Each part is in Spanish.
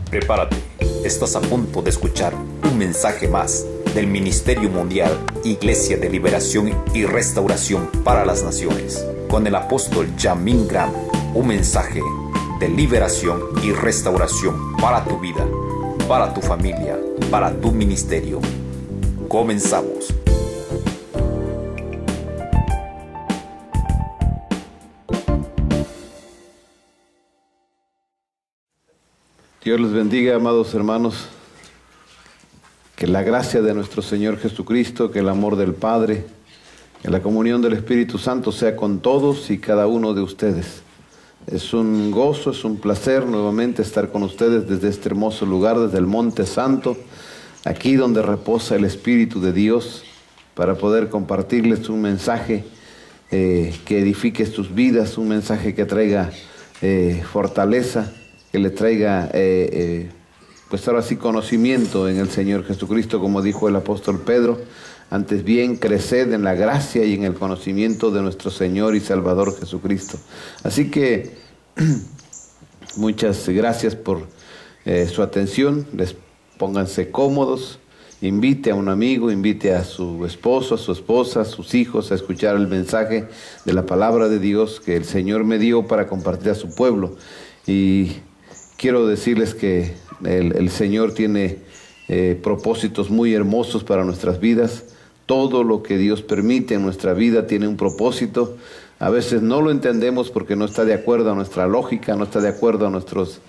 Prepárate, estás a punto de escuchar un mensaje más del Ministerio Mundial Iglesia de Liberación y Restauración para las Naciones, con el apóstol Yamin Graham, un mensaje de liberación y restauración para tu vida, para tu familia, para tu ministerio. Comenzamos. Dios les bendiga, amados hermanos. Que la gracia de nuestro Señor Jesucristo, que el amor del Padre, que la comunión del Espíritu Santo sea con todos y cada uno de ustedes. Es un gozo, es un placer nuevamente estar con ustedes desde este hermoso lugar, desde el Monte Santo, aquí donde reposa el Espíritu de Dios, para poder compartirles un mensaje que edifique sus vidas, un mensaje que traiga fortaleza, que le traiga pues ahora sí conocimiento en el Señor Jesucristo, como dijo el apóstol Pedro: antes bien creced en la gracia y en el conocimiento de nuestro Señor y Salvador Jesucristo. Así que muchas gracias por su atención. Pónganse cómodos, invite a un amigo, invite a su esposo, a su esposa, a sus hijos a escuchar el mensaje de la palabra de Dios que el Señor me dio para compartir a su pueblo. Y quiero decirles que el Señor tiene propósitos muy hermosos para nuestras vidas. Todo lo que Dios permite en nuestra vida tiene un propósito. A veces no lo entendemos porque no está de acuerdo a nuestra lógica, no está de acuerdo a nuestros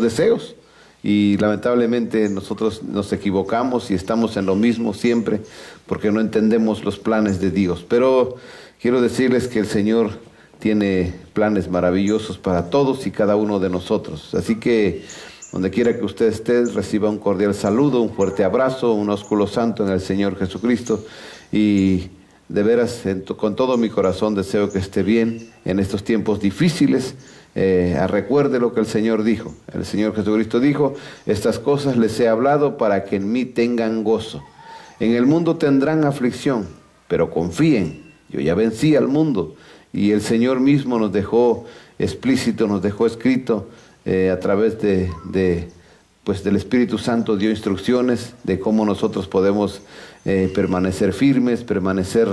deseos. Y lamentablemente nosotros nos equivocamos y estamos en lo mismo siempre porque no entendemos los planes de Dios. Pero quiero decirles que el Señor tiene planes maravillosos para todos y cada uno de nosotros. Así que donde quiera que usted esté, reciba un cordial saludo, un fuerte abrazo, un ósculo santo en el Señor Jesucristo. Y de veras, con todo mi corazón deseo que esté bien en estos tiempos difíciles. Recuerde lo que el Señor dijo. El Señor Jesucristo dijo: estas cosas les he hablado para que en mí tengan gozo. En el mundo tendrán aflicción, pero confíen, yo ya vencí al mundo. Y el Señor mismo nos dejó explícito, nos dejó escrito a través del Espíritu Santo, dio instrucciones de cómo nosotros podemos permanecer firmes, permanecer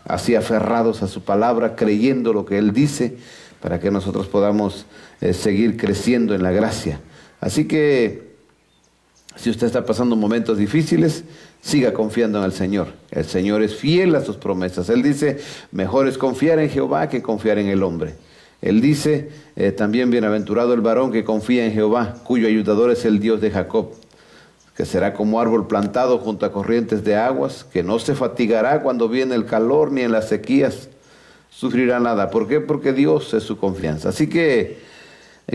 así aferrados a su palabra, creyendo lo que Él dice, para que nosotros podamos seguir creciendo en la gracia. Así que si usted está pasando momentos difíciles, siga confiando en el Señor. El Señor es fiel a sus promesas. Él dice: mejor es confiar en Jehová que confiar en el hombre. Él dice también: bienaventurado el varón que confía en Jehová, cuyo ayudador es el Dios de Jacob, que será como árbol plantado junto a corrientes de aguas, que no se fatigará cuando viene el calor, ni en las sequías sufrirá nada. ¿Por qué? Porque Dios es su confianza. Así que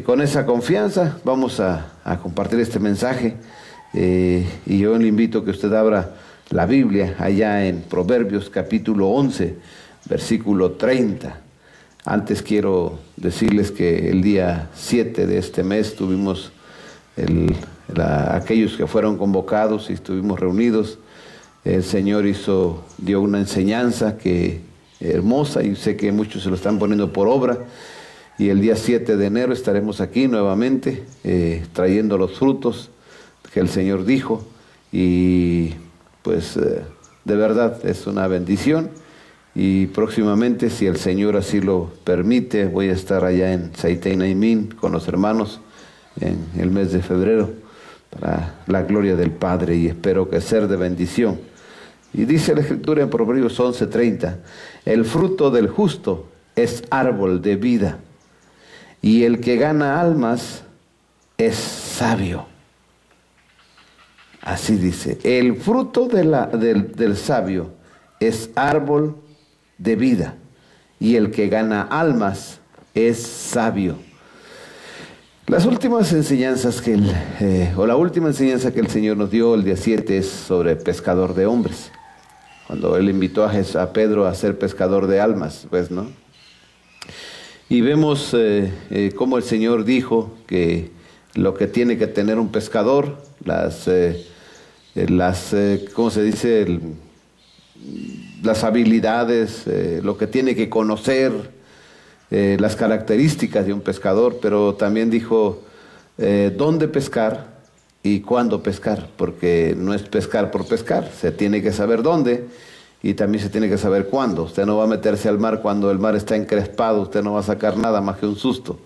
con esa confianza vamos a compartir este mensaje. Y yo le invito a que usted abra la Biblia allá en Proverbios capítulo 11, versículo 30. Antes quiero decirles que el día 7 de este mes tuvimos aquellos que fueron convocados y estuvimos reunidos. El Señor dio una enseñanza hermosa, y sé que muchos se lo están poniendo por obra. Y el día 7 de enero estaremos aquí nuevamente trayendo los frutos que el Señor dijo. Y pues de verdad es una bendición. Y próximamente, si el Señor así lo permite, voy a estar allá en Saitei Naimín con los hermanos en el mes de febrero, para la gloria del Padre, y espero que sea de bendición. Y dice la Escritura en Proverbios 11:30: el fruto del justo es árbol de vida, y el que gana almas es sabio. Así dice: el fruto del sabio es árbol de vida, y el que gana almas es sabio. Las últimas enseñanzas la última enseñanza que el Señor nos dio el día 7 es sobre pescador de hombres, cuando Él invitó a Pedro a ser pescador de almas, pues, ¿no? Y vemos cómo el Señor dijo que lo que tiene que tener un pescador, ¿cómo se dice? Las habilidades, lo que tiene que conocer, las características de un pescador, pero también dijo dónde pescar y cuándo pescar, porque no es pescar por pescar, se tiene que saber dónde y también se tiene que saber cuándo. Usted no va a meterse al mar cuando el mar está encrespado, usted no va a sacar nada más que un susto.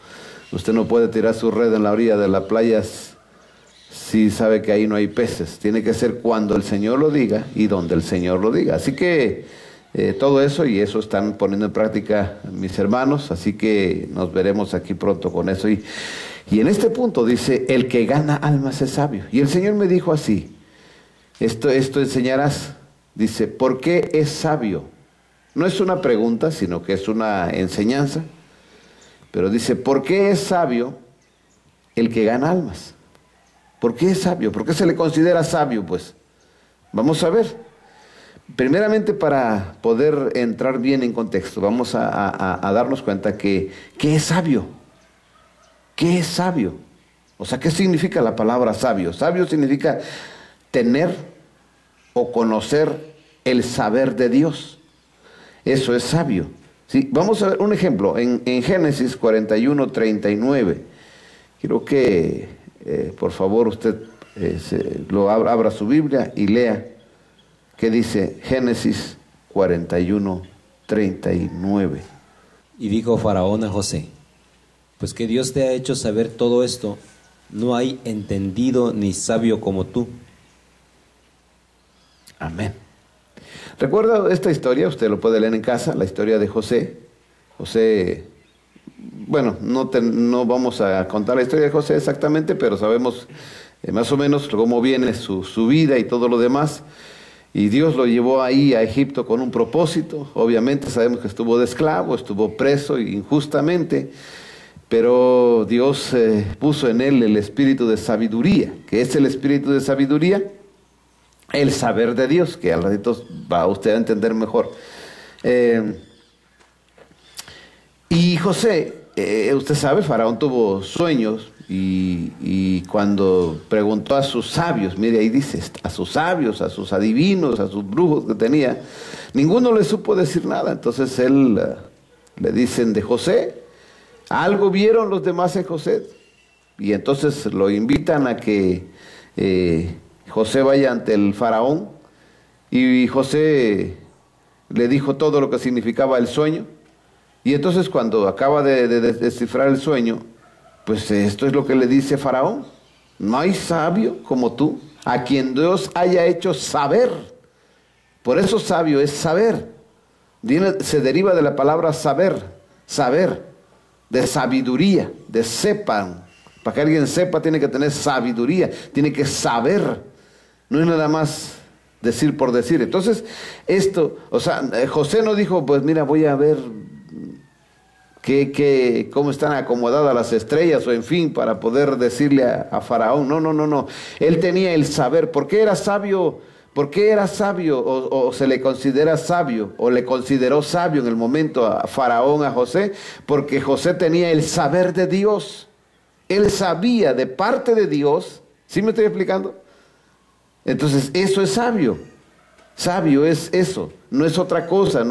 Usted no puede tirar su red en la orilla de la playa si sabe que ahí no hay peces. Tiene que ser cuando el Señor lo diga y donde el Señor lo diga. Así que todo eso y eso están poniendo en práctica mis hermanos, así que nos veremos aquí pronto con eso. Y en este punto dice, el que gana almas es sabio. Y el Señor me dijo así, esto enseñarás. Dice, ¿por qué es sabio? No es una pregunta, sino que es una enseñanza. Pero dice, ¿por qué es sabio el que gana almas? ¿Por qué es sabio? ¿Por qué se le considera sabio? Pues vamos a ver. Primeramente, para poder entrar bien en contexto, vamos a darnos cuenta que ¿qué es sabio? ¿Qué es sabio? O sea, ¿qué significa la palabra sabio? Sabio significa tener o conocer el saber de Dios. Eso es sabio. ¿Sí? Vamos a ver un ejemplo en Génesis 41:39. Quiero que por favor usted abra su Biblia y lea qué dice Génesis 41:39. Y dijo Faraón a José, pues que Dios te ha hecho saber todo esto, no hay entendido ni sabio como tú. Amén. ¿Recuerda esta historia? Usted lo puede leer en casa, la historia de José. José, bueno, no vamos a contar la historia de José exactamente, pero sabemos más o menos cómo viene su vida y todo lo demás. Y Dios lo llevó ahí a Egipto con un propósito. Obviamente sabemos que estuvo de esclavo, estuvo preso injustamente, pero Dios puso en él el espíritu de sabiduría. ¿Qué es el espíritu de sabiduría? El saber de Dios, que al ratito va usted a entender mejor. Y José, usted sabe, Faraón tuvo sueños y cuando preguntó a sus sabios, mire ahí dice, a sus sabios, a sus adivinos, a sus brujos que tenía, ninguno le supo decir nada. Entonces le dicen de José, algo vieron los demás en José, y entonces lo invitan a que José vaya ante el faraón, y José le dijo todo lo que significaba el sueño. Y entonces cuando acaba de descifrar el sueño, pues esto es lo que le dice Faraón: no hay sabio como tú, a quien Dios haya hecho saber. Por eso sabio es saber. Se deriva de la palabra saber, de sabiduría, de sepan. Para que alguien sepa tiene que tener sabiduría, tiene que saber. No es nada más decir por decir. Entonces, José no dijo, pues mira, voy a ver cómo están acomodadas las estrellas, o en fin, para poder decirle a Faraón. No. Él tenía el saber. ¿Por qué era sabio? ¿Por qué era sabio o se le considera sabio o le consideró sabio en el momento a Faraón, a José? Porque José tenía el saber de Dios. Él sabía de parte de Dios. ¿Sí me estoy explicando? Entonces, eso es sabio. Sabio es eso, no es otra cosa,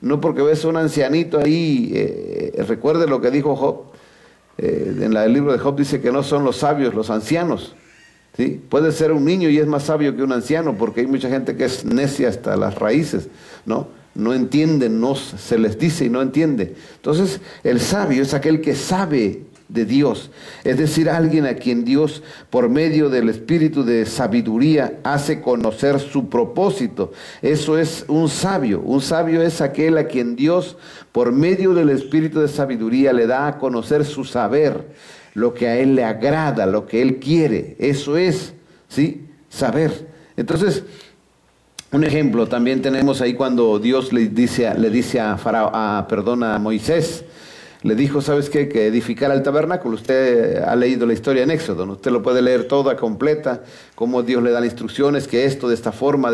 no porque ves a un ancianito ahí. Recuerde lo que dijo Job. En el libro de Job dice que no son los sabios los ancianos. ¿Sí? Puede ser un niño y es más sabio que un anciano, porque hay mucha gente que es necia hasta las raíces, ¿no? No entienden, se les dice y no entiende. Entonces, el sabio es aquel que sabe de Dios, es decir, alguien a quien Dios, por medio del espíritu de sabiduría, hace conocer su propósito. Eso es un sabio. Un sabio es aquel a quien Dios, por medio del espíritu de sabiduría, le da a conocer su saber, lo que a él le agrada, lo que él quiere. Eso es, ¿sí? Saber. Entonces, un ejemplo también tenemos ahí cuando Dios le dice a Moisés. Le dijo, ¿sabes qué? Que edificara el tabernáculo. Usted ha leído la historia en Éxodo, ¿no? Usted lo puede leer toda, completa, cómo Dios le da las instrucciones, que esto de esta forma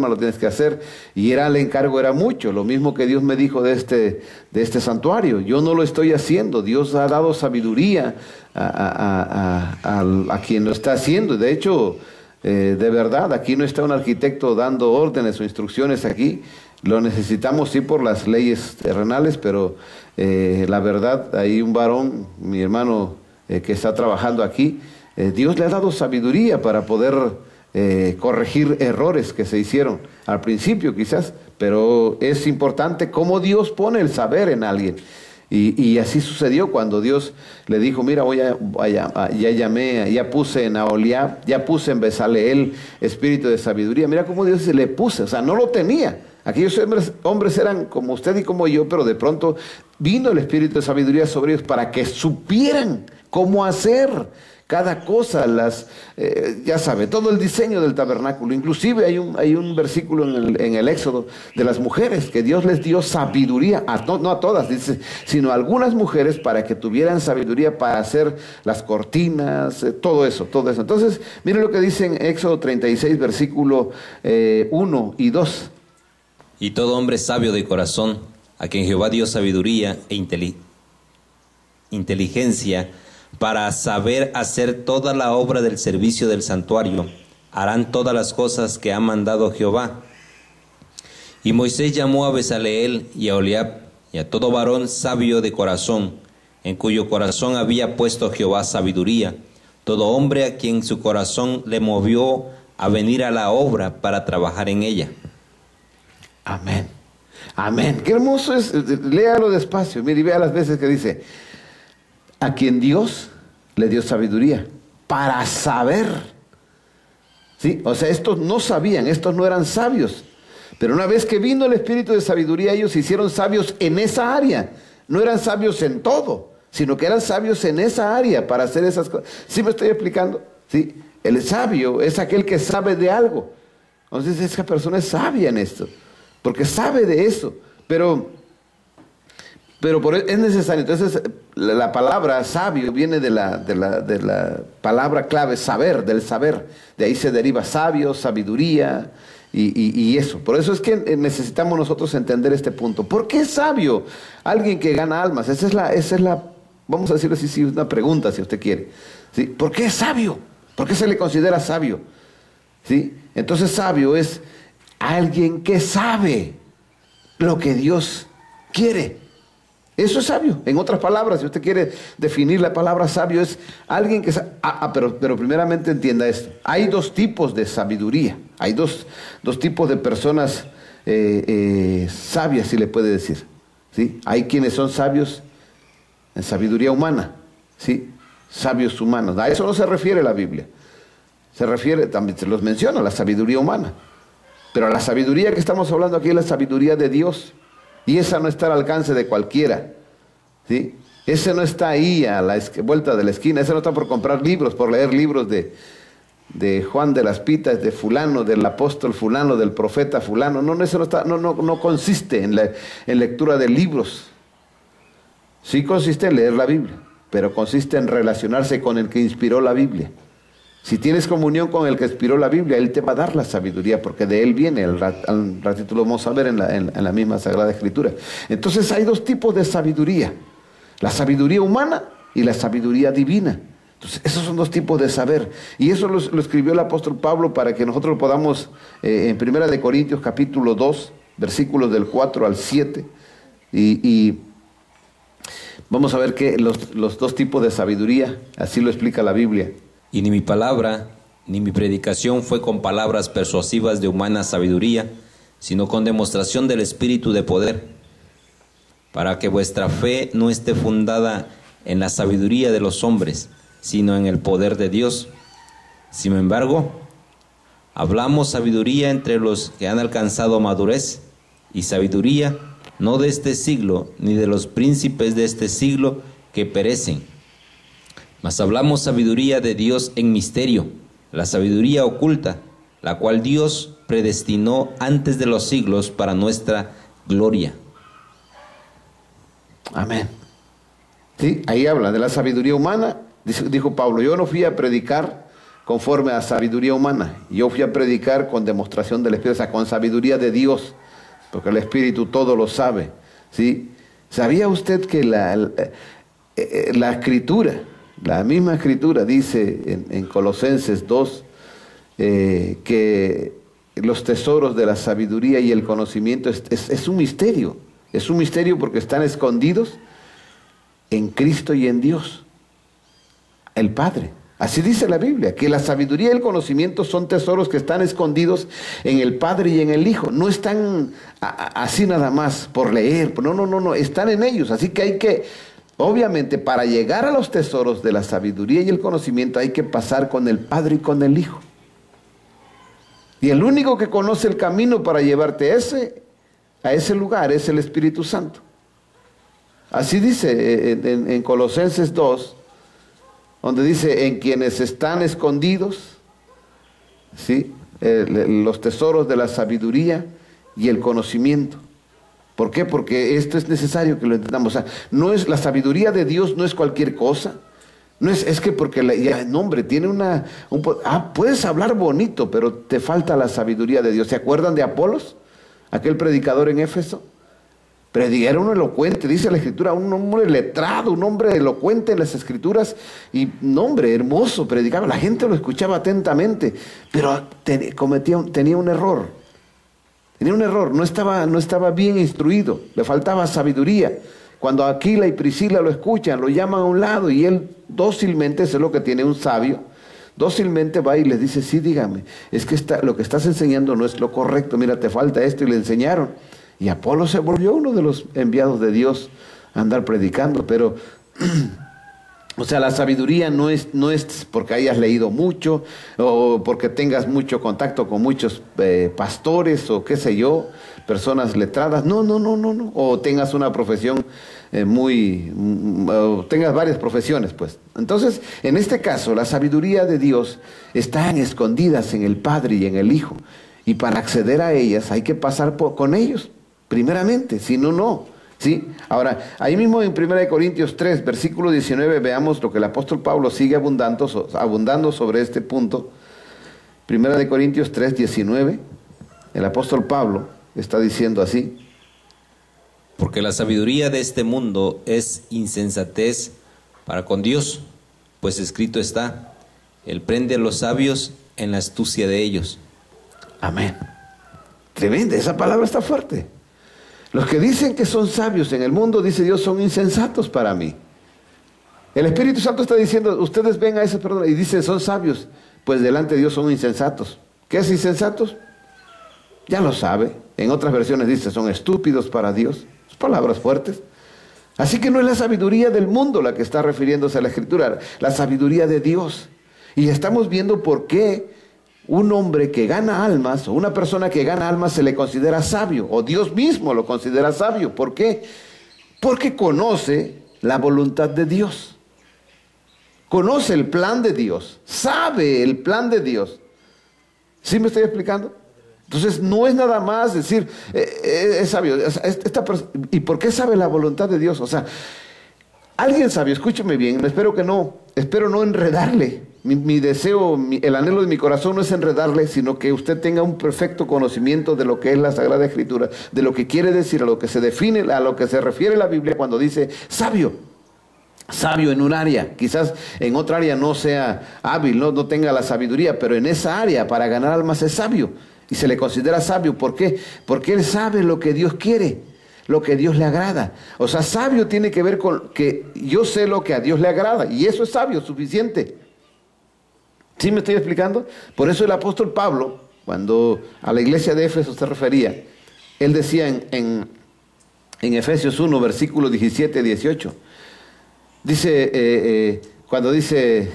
lo tienes que hacer. Y el encargo era mucho, lo mismo que Dios me dijo de este santuario. Yo no lo estoy haciendo, Dios ha dado sabiduría a quien lo está haciendo. De hecho, de verdad, aquí no está un arquitecto dando órdenes o instrucciones aquí. Lo necesitamos sí por las leyes terrenales, pero la verdad, hay un varón, mi hermano que está trabajando aquí, Dios le ha dado sabiduría para poder corregir errores que se hicieron al principio quizás, pero es importante cómo Dios pone el saber en alguien. Y así sucedió cuando Dios le dijo, mira, ya puse en Aholiab, ya puse en Bezaleel espíritu de sabiduría. Mira cómo Dios le puso, o sea, no lo tenía. Aquellos hombres eran como usted y como yo, pero de pronto vino el espíritu de sabiduría sobre ellos para que supieran cómo hacer cada cosa, ya sabe, todo el diseño del tabernáculo. Inclusive hay un versículo en el Éxodo de las mujeres, que Dios les dio sabiduría, no a todas, dice, sino a algunas mujeres para que tuvieran sabiduría para hacer las cortinas, todo eso. Entonces, mire lo que dice en Éxodo 36, versículo 1 y 2. Y todo hombre sabio de corazón, a quien Jehová dio sabiduría e inteligencia, para saber hacer toda la obra del servicio del santuario, harán todas las cosas que ha mandado Jehová. Y Moisés llamó a Bezaleel y a Aholiab y a todo varón sabio de corazón, en cuyo corazón había puesto Jehová sabiduría, todo hombre a quien su corazón le movió a venir a la obra para trabajar en ella. Amén. Amén. Qué hermoso es, léalo despacio, mire y vea las veces que dice, a quien Dios le dio sabiduría para saber. ¿Sí? O sea, estos no sabían, estos no eran sabios. Pero una vez que vino el espíritu de sabiduría, ellos se hicieron sabios en esa área. No eran sabios en todo, sino que eran sabios en esa área para hacer esas cosas. ¿Sí me estoy explicando? ¿Sí? El sabio es aquel que sabe de algo. Entonces esa persona es sabia en esto, porque sabe de eso. Pero es necesario. Entonces la palabra sabio viene de la palabra clave saber, del saber. De ahí se deriva sabio, sabiduría y eso. Por eso es que necesitamos nosotros entender este punto. ¿Por qué es sabio alguien que gana almas? Esa es la vamos a decirlo así, una pregunta si usted quiere. ¿Sí? ¿Por qué es sabio? ¿Por qué se le considera sabio? ¿Sí? Entonces sabio es alguien que sabe lo que Dios quiere. Eso es sabio. En otras palabras, si usted quiere definir la palabra sabio, es alguien que sabe. Pero primeramente entienda esto. Hay dos tipos de sabiduría. Hay dos tipos de personas sabias, si le puede decir. ¿Sí? Hay quienes son sabios en sabiduría humana. ¿Sí? Sabios humanos. A eso no se refiere la Biblia. Se refiere, también se los menciona, la sabiduría humana. Pero la sabiduría que estamos hablando aquí es la sabiduría de Dios. Y esa no está al alcance de cualquiera. ¿Sí? Ese no está ahí a la vuelta de la esquina. Ese no está por comprar libros, por leer libros de Juan de las Pitas, de fulano, del apóstol fulano, del profeta fulano. No, eso no consiste en lectura de libros. Sí consiste en leer la Biblia, pero consiste en relacionarse con el que inspiró la Biblia. Si tienes comunión con el que inspiró la Biblia, Él te va a dar la sabiduría, porque de Él viene. Al ratito lo vamos a ver en la misma Sagrada Escritura. Entonces hay dos tipos de sabiduría: la sabiduría humana y la sabiduría divina. Entonces esos son dos tipos de saber. Y eso lo escribió el apóstol Pablo para que nosotros lo podamos, en 1 Corintios capítulo 2, versículos del 4 al 7. Y vamos a ver que los dos tipos de sabiduría, así lo explica la Biblia. Y ni mi palabra, ni mi predicación fue con palabras persuasivas de humana sabiduría, sino con demostración del Espíritu de poder, para que vuestra fe no esté fundada en la sabiduría de los hombres, sino en el poder de Dios. Sin embargo, hablamos sabiduría entre los que han alcanzado madurez, y sabiduría no de este siglo, ni de los príncipes de este siglo que perecen. Mas hablamos sabiduría de Dios en misterio, la sabiduría oculta, la cual Dios predestinó antes de los siglos para nuestra gloria. Amén. Sí, ahí habla de la sabiduría humana. Dijo Pablo, yo no fui a predicar conforme a sabiduría humana, yo fui a predicar con demostración del Espíritu, o sea, con sabiduría de Dios, porque el Espíritu todo lo sabe. ¿Sí? ¿Sabía usted que la Escritura, la misma Escritura dice en Colosenses 2 que los tesoros de la sabiduría y el conocimiento es un misterio. Es un misterio porque están escondidos en Cristo y en Dios, el Padre. Así dice la Biblia, que la sabiduría y el conocimiento son tesoros que están escondidos en el Padre y en el Hijo. No están así nada más por leer, no, están en ellos. Así que hay que, obviamente, para llegar a los tesoros de la sabiduría y el conocimiento hay que pasar con el Padre y con el Hijo. Y el único que conoce el camino para llevarte a ese lugar es el Espíritu Santo. Así dice en Colosenses 2, donde dice, en quienes están escondidos, ¿sí?, los tesoros de la sabiduría y el conocimiento. ¿Por qué? Porque esto es necesario que lo entendamos. O sea, no es, la sabiduría de Dios no es cualquier cosa. No es que porque, hombre, tiene puedes hablar bonito, pero te falta la sabiduría de Dios. ¿Se acuerdan de Apolos? Aquel predicador en Éfeso. Era un elocuente, dice la Escritura, un hombre letrado, un hombre elocuente en las Escrituras, y un hombre hermoso, predicaba, la gente lo escuchaba atentamente, pero tenía un error. Tenía un error, no estaba bien instruido, le faltaba sabiduría. Cuando Aquila y Priscila lo escuchan, lo llaman a un lado, y él dócilmente, eso es lo que tiene un sabio, dócilmente va y les dice, sí, dígame, es que lo que estás enseñando no es lo correcto, mira, te falta esto, y le enseñaron. Y Apolo se volvió uno de los enviados de Dios a andar predicando, pero, o sea, la sabiduría no es porque hayas leído mucho, o porque tengas mucho contacto con muchos pastores, o qué sé yo, personas letradas, no, o tengas una profesión o tengas varias profesiones, pues. Entonces, en este caso, la sabiduría de Dios están escondidas en el Padre y en el Hijo, y para acceder a ellas hay que pasar con ellos, primeramente, si no, no. ¿Sí? Ahora, ahí mismo en 1 Corintios 3, versículo 19, veamos lo que el apóstol Pablo sigue abundando sobre este punto. 1 Corintios 3, 19, el apóstol Pablo está diciendo así. Porque la sabiduría de este mundo es insensatez para con Dios, pues escrito está, Él prende a los sabios en la astucia de ellos. Amén. Tremenda, esa palabra está fuerte. Los que dicen que son sabios en el mundo, dice Dios, son insensatos para mí. El Espíritu Santo está diciendo, ustedes ven a ese, y dicen, son sabios, pues delante de Dios son insensatos. ¿Qué es insensatos? Ya lo sabe. En otras versiones dice, son estúpidos para Dios. Palabras fuertes. Así que no es la sabiduría del mundo la que está refiriéndose a la Escritura, la sabiduría de Dios. Y estamos viendo por qué un hombre que gana almas, o una persona que gana almas, se le considera sabio, o Dios mismo lo considera sabio. ¿Por qué? Porque conoce la voluntad de Dios. Conoce el plan de Dios. Sabe el plan de Dios. ¿Sí me estoy explicando? Entonces no es nada más decir, es sabio. ¿Y por qué sabe la voluntad de Dios? O sea, alguien sabio, escúcheme bien, espero no enredarle. Mi deseo, el anhelo de mi corazón no es enredarle, sino que usted tenga un perfecto conocimiento de lo que es la Sagrada Escritura, de lo que quiere decir, a lo que se define, a lo que se refiere la Biblia cuando dice sabio. Sabio en un área, quizás en otra área no sea hábil, no tenga la sabiduría, pero en esa área para ganar almas es sabio. Y se le considera sabio. ¿Por qué? Porque él sabe lo que Dios quiere, lo que a Dios le agrada. O sea, sabio tiene que ver con que yo sé lo que a Dios le agrada. Y eso es sabio, suficiente. ¿Sí me estoy explicando? Por eso el apóstol Pablo, cuando a la iglesia de Éfeso se refería, él decía en Efesios 1, versículos 17 y 18, dice, cuando dice,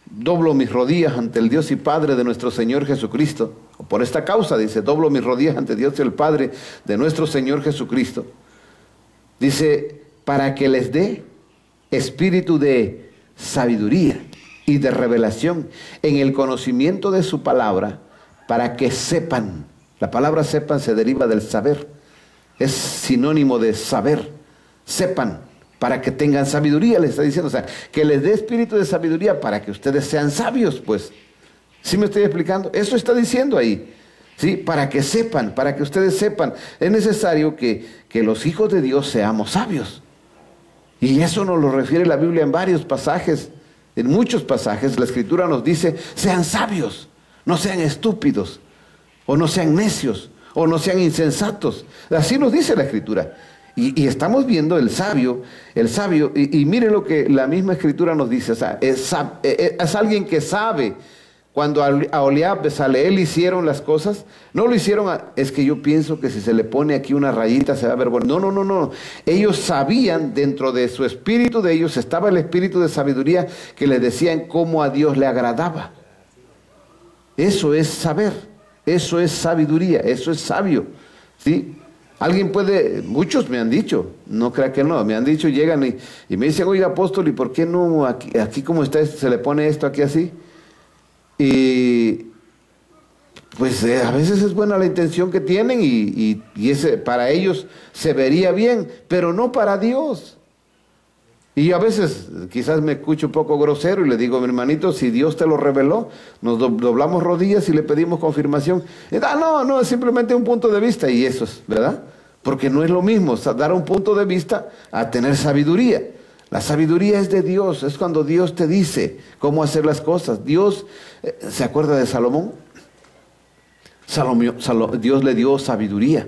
doblo mis rodillas ante el Dios y Padre de nuestro Señor Jesucristo. Por esta causa, dice, doblo mis rodillas ante Dios y el Padre de nuestro Señor Jesucristo. Dice, para que les dé espíritu de sabiduría y de revelación en el conocimiento de su palabra, para que sepan. La palabra sepan se deriva del saber. Es sinónimo de saber. Sepan, para que tengan sabiduría, les está diciendo. O sea, que les dé espíritu de sabiduría para que ustedes sean sabios, pues. ¿Sí me estoy explicando? Eso está diciendo ahí. ¿Sí? Para que sepan, para que ustedes sepan. Es necesario que los hijos de Dios seamos sabios. Y eso nos lo refiere la Biblia en varios pasajes. En muchos pasajes la Escritura nos dice, sean sabios, no sean estúpidos. o no sean necios, o no sean insensatos. Así nos dice la Escritura. Y estamos viendo el sabio, y mire lo que la misma Escritura nos dice, o sea, es alguien que sabe. Cuando a Oliab, Bezaleel hicieron las cosas, no lo hicieron, es que yo pienso que si se le pone aquí una rayita se va a ver bueno. No. Ellos sabían, dentro de su espíritu de ellos estaba el espíritu de sabiduría que les decían cómo a Dios le agradaba. Eso es saber, eso es sabiduría, eso es sabio, ¿sí? Alguien puede, muchos me han dicho, no crea que no, me han dicho, llegan y me dicen, oiga apóstol, ¿y por qué no aquí como está, se le pone esto aquí así? Y pues a veces es buena la intención que tienen y para ellos se vería bien, pero no para Dios. Y yo a veces quizás me escucho un poco grosero y le digo, mi hermanito, si Dios te lo reveló, nos doblamos rodillas y le pedimos confirmación. No, es simplemente un punto de vista, y eso es, ¿verdad? Porque no es lo mismo dar un punto de vista a tener sabiduría. La sabiduría es de Dios, es cuando Dios te dice cómo hacer las cosas. Dios, ¿se acuerda de Salomón? Dios le dio sabiduría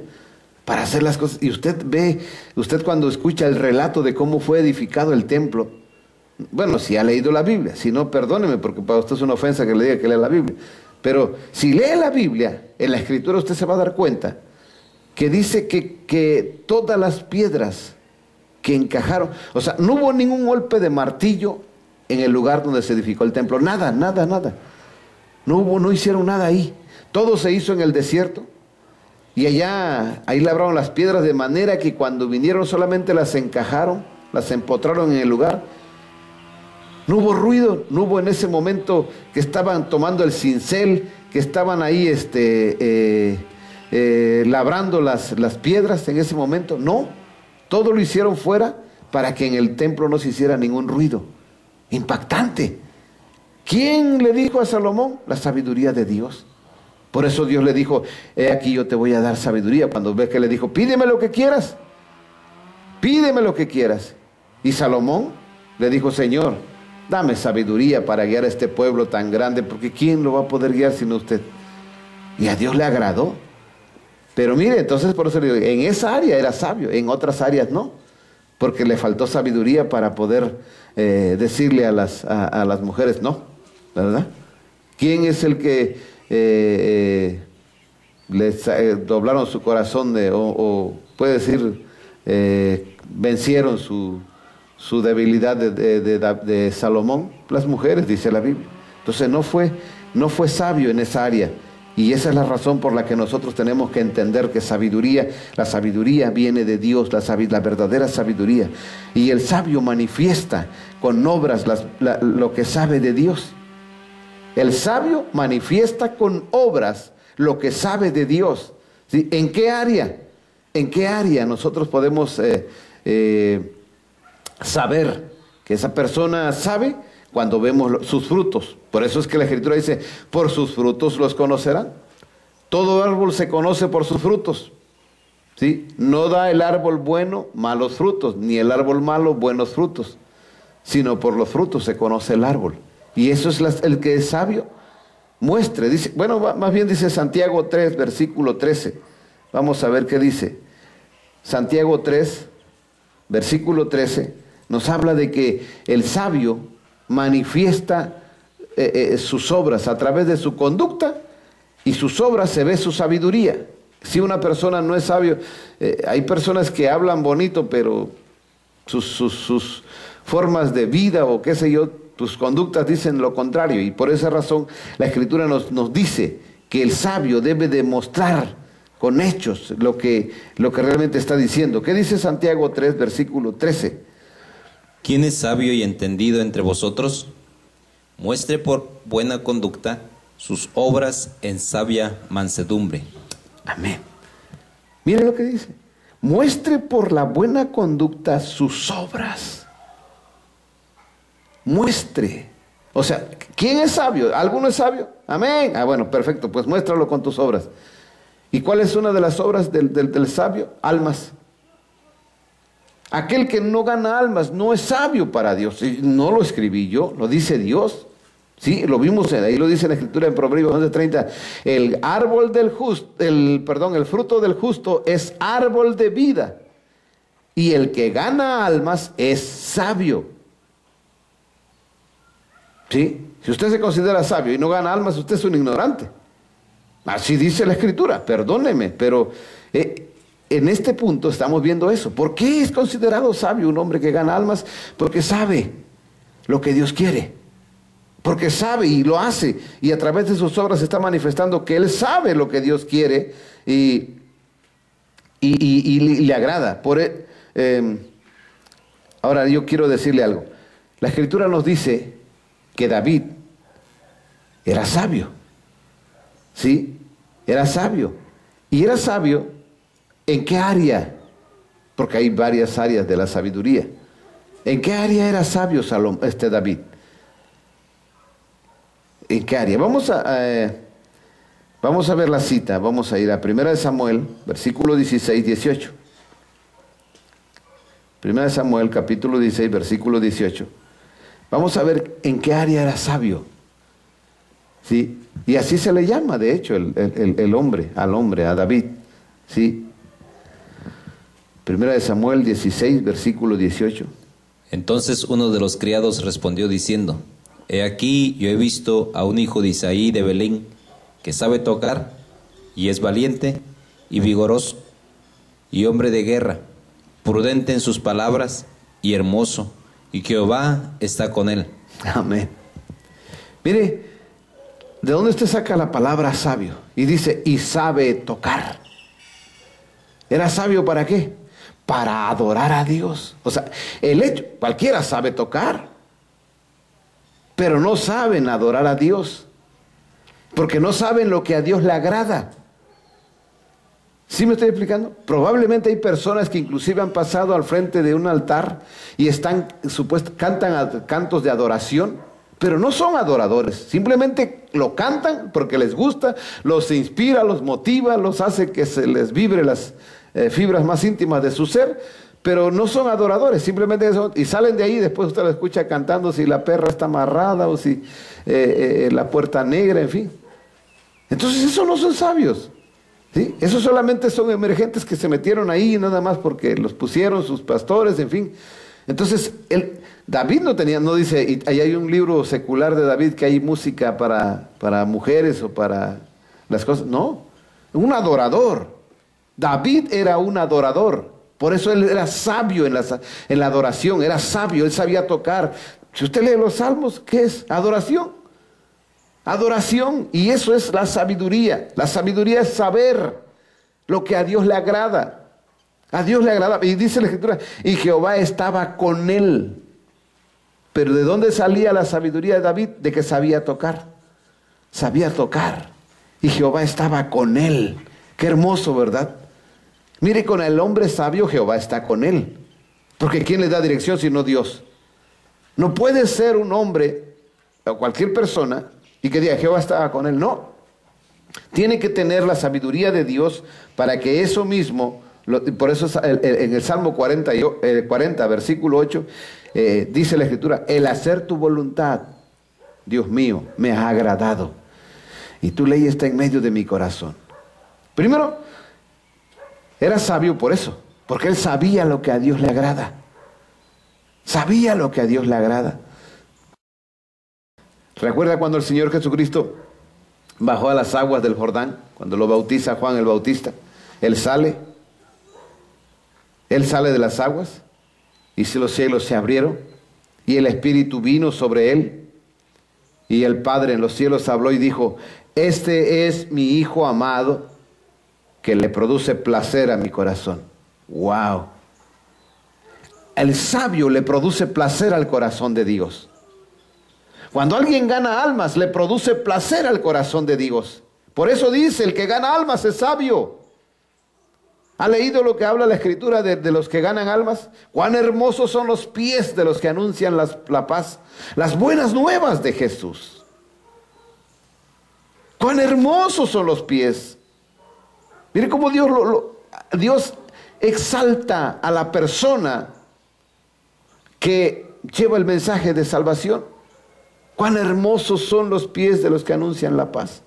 para hacer las cosas. Y usted cuando escucha el relato de cómo fue edificado el templo, bueno, si ha leído la Biblia, si no, perdóneme, porque para usted es una ofensa que le diga que lea la Biblia. Pero si lee la Biblia, en la Escritura usted se va a dar cuenta que dice que todas las piedras que encajaron, o sea, no hubo ningún golpe de martillo en el lugar donde se edificó el templo, nada. No hicieron nada ahí. Todo se hizo en el desierto. Y ahí labraron las piedras de manera que cuando vinieron solamente las encajaron, las empotraron en el lugar. No hubo ruido, no hubo en ese momento que estaban tomando el cincel, que estaban ahí labrando las piedras en ese momento. No, todo lo hicieron fuera para que en el templo no se hiciera ningún ruido. Impactante. ¿Quién le dijo a Salomón? La sabiduría de Dios. Por eso Dios le dijo, he aquí yo te voy a dar sabiduría. Cuando ve que le dijo, pídeme lo que quieras. Pídeme lo que quieras. Y Salomón le dijo, Señor, dame sabiduría para guiar a este pueblo tan grande, porque ¿quién lo va a poder guiar sino usted? Y a Dios le agradó. Pero mire, entonces por eso le digo, en esa área era sabio, en otras áreas no. Porque le faltó sabiduría para poder decirle a las mujeres no, ¿verdad? ¿Quién es el que les doblaron su corazón o puede decir vencieron su debilidad de Salomón? Las mujeres, dice la Biblia. Entonces no fue sabio en esa área, y esa es la razón por la que nosotros tenemos que entender que la sabiduría viene de Dios, la verdadera sabiduría, y el sabio manifiesta con obras lo que sabe de Dios. El sabio manifiesta con obras lo que sabe de Dios. ¿Sí? ¿En qué área? ¿En qué área nosotros podemos saber que esa persona sabe? Cuando vemos sus frutos. Por eso es que la Escritura dice, por sus frutos los conocerán. Todo árbol se conoce por sus frutos. ¿Sí? No da el árbol bueno malos frutos, ni el árbol malo buenos frutos, sino por los frutos se conoce el árbol. Y eso es el que es sabio, muestre. Dice, bueno, más bien dice Santiago 3, versículo 13. Vamos a ver qué dice. Santiago 3, versículo 13, nos habla de que el sabio manifiesta sus obras a través de su conducta, y sus obras se ve su sabiduría. Si una persona no es sabio, hay personas que hablan bonito, pero sus formas de vida o qué sé yo, tus conductas dicen lo contrario. Y por esa razón la Escritura nos dice que el sabio debe demostrar con hechos lo que realmente está diciendo. ¿Qué dice Santiago 3, versículo 13? ¿Quién es sabio y entendido entre vosotros? Muestre por buena conducta sus obras en sabia mansedumbre. Amén. Mire lo que dice. Muestre por la buena conducta sus obras. Muestre. O sea, ¿quién es sabio? ¿Alguno es sabio? Amén. Bueno, perfecto, pues muéstralo con tus obras. ¿Y cuál es una de las obras del sabio? Almas. Aquel que no gana almas no es sabio para Dios. No lo escribí yo, lo dice Dios. Sí, lo vimos, ahí lo dice en la Escritura en Proverbios 11:30. El fruto del justo es árbol de vida, y el que gana almas es sabio. ¿Sí? Si usted se considera sabio y no gana almas, usted es un ignorante. Así dice la Escritura, perdóneme, pero en este punto estamos viendo eso. ¿Por qué es considerado sabio un hombre que gana almas? Porque sabe lo que Dios quiere. Porque sabe y lo hace, y a través de sus obras está manifestando que él sabe lo que Dios quiere y le agrada. Ahora yo quiero decirle algo. La Escritura nos dice que David era sabio. ¿Sí? Era sabio. ¿Y era sabio en qué área? Porque hay varias áreas de la sabiduría. ¿En qué área era sabio David? ¿En qué área? Vamos a ver la cita. Vamos a ir a 1 Samuel, versículo 16, 18. 1 Samuel, capítulo 16, versículo 18. Vamos a ver en qué área era sabio. ¿Sí? Y así se le llama, de hecho, al hombre, a David. ¿Sí? 1 Samuel 16, versículo 18. Entonces uno de los criados respondió diciendo: He aquí, yo he visto a un hijo de Isaí de Belén, que sabe tocar, y es valiente, y vigoroso, y hombre de guerra, prudente en sus palabras, y hermoso, y Jehová está con él. Amén. Mire, ¿de dónde usted saca la palabra sabio? Y dice, y sabe tocar. ¿Era sabio para qué? Para adorar a Dios. O sea, cualquiera sabe tocar, pero no saben adorar a Dios, porque no saben lo que a Dios le agrada. ¿Sí me estoy explicando? Probablemente hay personas que inclusive han pasado al frente de un altar y cantan cantos de adoración, pero no son adoradores. Simplemente lo cantan porque les gusta, los inspira, los motiva, los hace que se les vibre las fibras más íntimas de su ser, pero no son adoradores. Simplemente y salen de ahí. Después usted lo escucha cantando si la perra está amarrada o si la puerta negra, en fin. Entonces esos no son sabios. ¿Sí? Esos solamente son emergentes que se metieron ahí nada más porque los pusieron sus pastores, en fin. Entonces, David no dice, y ahí hay un libro secular de David que hay música para mujeres o para las cosas. No, un adorador. David era un adorador. Por eso él era sabio en la adoración, era sabio, él sabía tocar. Si usted lee los salmos, ¿qué es? Adoración. Adoración, y eso es la sabiduría. La sabiduría es saber lo que a Dios le agrada. A Dios le agrada. Y dice la Escritura, y Jehová estaba con él. Pero ¿de dónde salía la sabiduría de David? De que sabía tocar. Sabía tocar. Y Jehová estaba con él. Qué hermoso, ¿verdad? Mire, con el hombre sabio Jehová está con él. Porque ¿quién le da dirección sino Dios? No puede ser un hombre o cualquier persona y que diga Jehová estaba con él. No. Tiene que tener la sabiduría de Dios para que eso mismo, por eso en el Salmo 40, versículo 8, dice la Escritura, el hacer tu voluntad, Dios mío, me ha agradado. Y tu ley está en medio de mi corazón. Primero, era sabio por eso, porque él sabía lo que a Dios le agrada. Sabía lo que a Dios le agrada. ¿Recuerda cuando el Señor Jesucristo bajó a las aguas del Jordán? Cuando lo bautiza Juan el Bautista. Él sale de las aguas y si los cielos se abrieron y el Espíritu vino sobre él y el Padre en los cielos habló y dijo, este es mi Hijo amado que le produce placer a mi corazón. ¡Wow! El sabio le produce placer al corazón de Dios. Cuando alguien gana almas, le produce placer al corazón de Dios. Por eso dice, el que gana almas es sabio. ¿Ha leído lo que habla la Escritura de los que ganan almas? Cuán hermosos son los pies de los que anuncian la paz, las buenas nuevas de Jesús. Cuán hermosos son los pies. Mire cómo Dios exalta a la persona que lleva el mensaje de salvación. Cuán hermosos son los pies de los que anuncian la paz.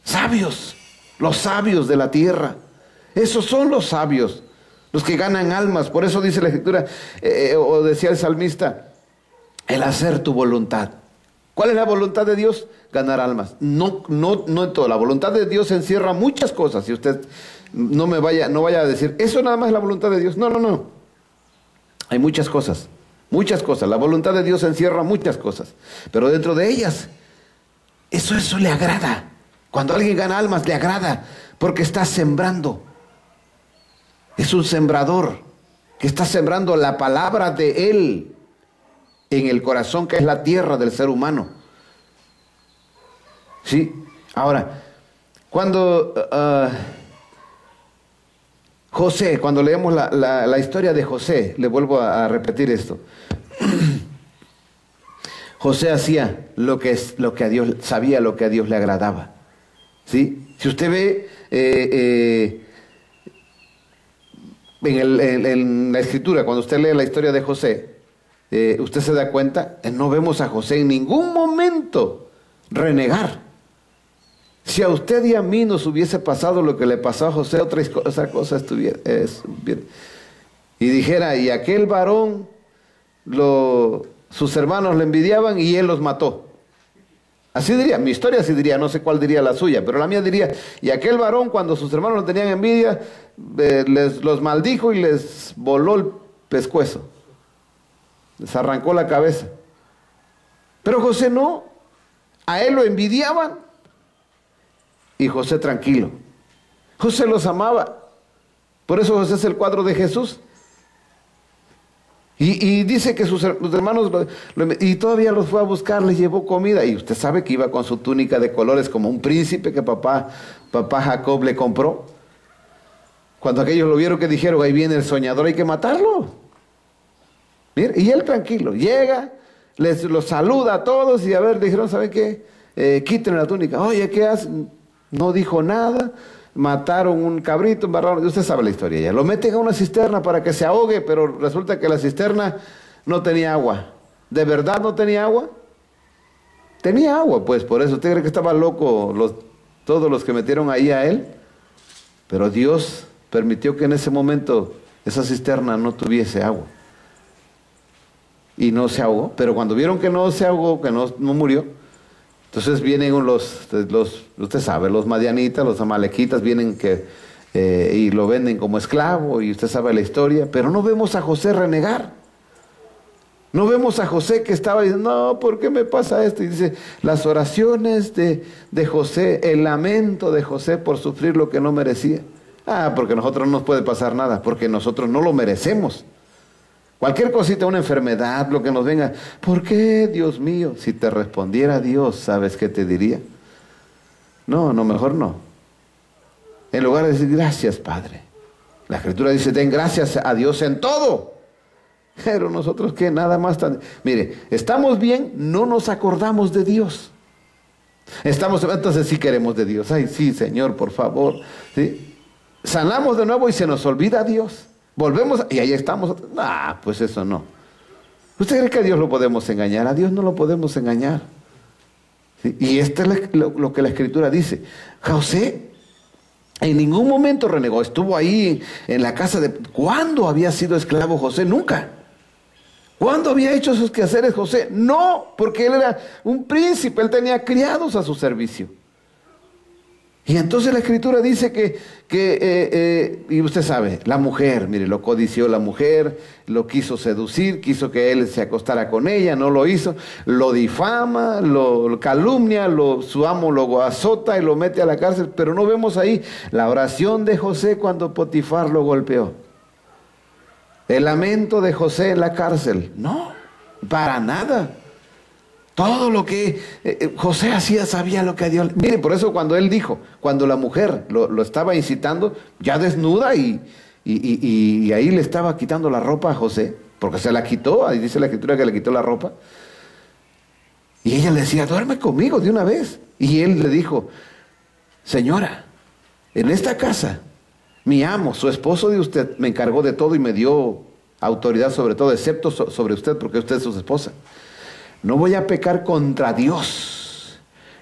Sabios, los sabios de la tierra. Esos son los sabios, los que ganan almas. Por eso dice la Escritura, o decía el salmista, el hacer tu voluntad. ¿Cuál es la voluntad de Dios? Ganar almas. No en todo. La voluntad de Dios encierra muchas cosas. Y usted no vaya a decir, eso nada más es la voluntad de Dios. No. Hay muchas cosas. Muchas cosas. La voluntad de Dios encierra muchas cosas. Pero dentro de ellas, eso le agrada. Cuando alguien gana almas, le agrada. Porque está sembrando. Es un sembrador que está sembrando la palabra de Él en el corazón, que es la tierra del ser humano. ¿Sí? Ahora, cuando José, cuando leemos la historia de José, le vuelvo a repetir esto. José hacía lo que a Dios, sabía lo que a Dios le agradaba. ¿Sí? Si usted ve en la Escritura, cuando usted lee la historia de José, usted se da cuenta, no vemos a José en ningún momento renegar. Si a usted y a mí nos hubiese pasado lo que le pasó a José, otra cosa estuviera y dijera, y aquel varón, sus hermanos le envidiaban y él los mató. Así diría, mi historia así diría, no sé cuál diría la suya, pero la mía diría, y aquel varón, cuando sus hermanos lo tenían envidia, los maldijo y les voló el pescuezo, les arrancó la cabeza. Pero José no, a él lo envidiaban y José tranquilo. José los amaba. Por eso José es el cuadro de Jesús. Y dice que sus hermanos, y todavía los fue a buscar, les llevó comida. Y usted sabe que iba con su túnica de colores como un príncipe que papá Jacob le compró. Cuando aquellos lo vieron, que dijeron, ahí viene el soñador, hay que matarlo. Mire, y él tranquilo, llega, los saluda a todos y a ver, dijeron, ¿saben qué? Quítenle la túnica. Oye, ¿qué hacen? No dijo nada. Mataron un cabrito, embarraron, usted sabe la historia ya. Lo meten a una cisterna para que se ahogue, pero resulta que la cisterna no tenía agua. ¿De verdad no tenía agua? Tenía agua, pues, por eso. ¿Usted cree que estaba loco todos los que metieron ahí a él? Pero Dios permitió que en ese momento esa cisterna no tuviese agua. Y no se ahogó, pero cuando vieron que no se ahogó, que no murió, entonces vienen usted sabe, los madianitas, los amalequitas, vienen y lo venden como esclavo, y usted sabe la historia, pero no vemos a José renegar. No vemos a José que estaba diciendo, no, ¿por qué me pasa esto? Y dice, las oraciones de José, el lamento de José por sufrir lo que no merecía. Porque a nosotros no nos puede pasar nada, porque nosotros no lo merecemos. Cualquier cosita, una enfermedad, lo que nos venga. ¿Por qué, Dios mío? Si te respondiera Dios, ¿sabes qué te diría? No, mejor no. En lugar de decir, gracias, Padre. La Escritura dice, den gracias a Dios en todo. Pero nosotros, ¿qué? Nada más Mire, estamos bien, no nos acordamos de Dios. Entonces sí queremos de Dios. Ay, sí, Señor, por favor. ¿Sí? Sanamos de nuevo y se nos olvida Dios. Volvemos y ahí estamos. Pues eso no. ¿Usted cree que a Dios lo podemos engañar? A Dios no lo podemos engañar. ¿Sí? Y esto es lo que la Escritura dice. José en ningún momento renegó. Estuvo ahí en la casa de... ¿Cuándo había sido esclavo José? Nunca. ¿Cuándo había hecho sus quehaceres José? No, porque él era un príncipe. Él tenía criados a su servicio. Y entonces la Escritura dice y usted sabe, la mujer, mire, lo codició la mujer, lo quiso seducir, quiso que él se acostara con ella, no lo hizo, lo difama, lo calumnia, su amo lo azota y lo mete a la cárcel, pero no vemos ahí la oración de José cuando Potifar lo golpeó. El lamento de José en la cárcel, no, para nada. Todo lo que José hacía, sabía lo que a Dios... Mire, por eso cuando él dijo, cuando la mujer lo estaba incitando, ya desnuda y ahí le estaba quitando la ropa a José, porque se la quitó, ahí dice la Escritura que le quitó la ropa. Y ella le decía, duerme conmigo de una vez. Y él le dijo, señora, en esta casa, mi amo, su esposo de usted, me encargó de todo y me dio autoridad sobre todo, excepto sobre usted, porque usted es su esposa. No voy a pecar contra Dios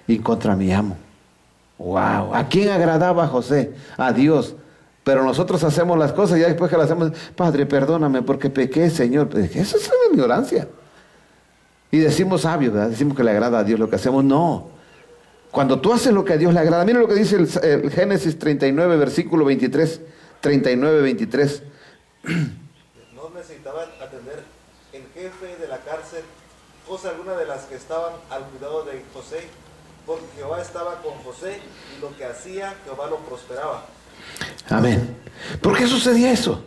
y contra mi amo. Wow, ¿a quién agradaba José? A Dios. Pero nosotros hacemos las cosas y ya después que las hacemos, Padre, perdóname porque pequé, Señor. Eso es una ignorancia. Y decimos sabios, ¿verdad? Decimos que le agrada a Dios lo que hacemos. No. Cuando tú haces lo que a Dios le agrada, mira lo que dice el Génesis 39, versículo 23, 39, 23. No necesitaban atender el jefe de la cárcel cosa alguna de las que estaban al cuidado de José, porque Jehová estaba con José y lo que hacía Jehová lo prosperaba. Amén. ¿Por qué sucedía eso?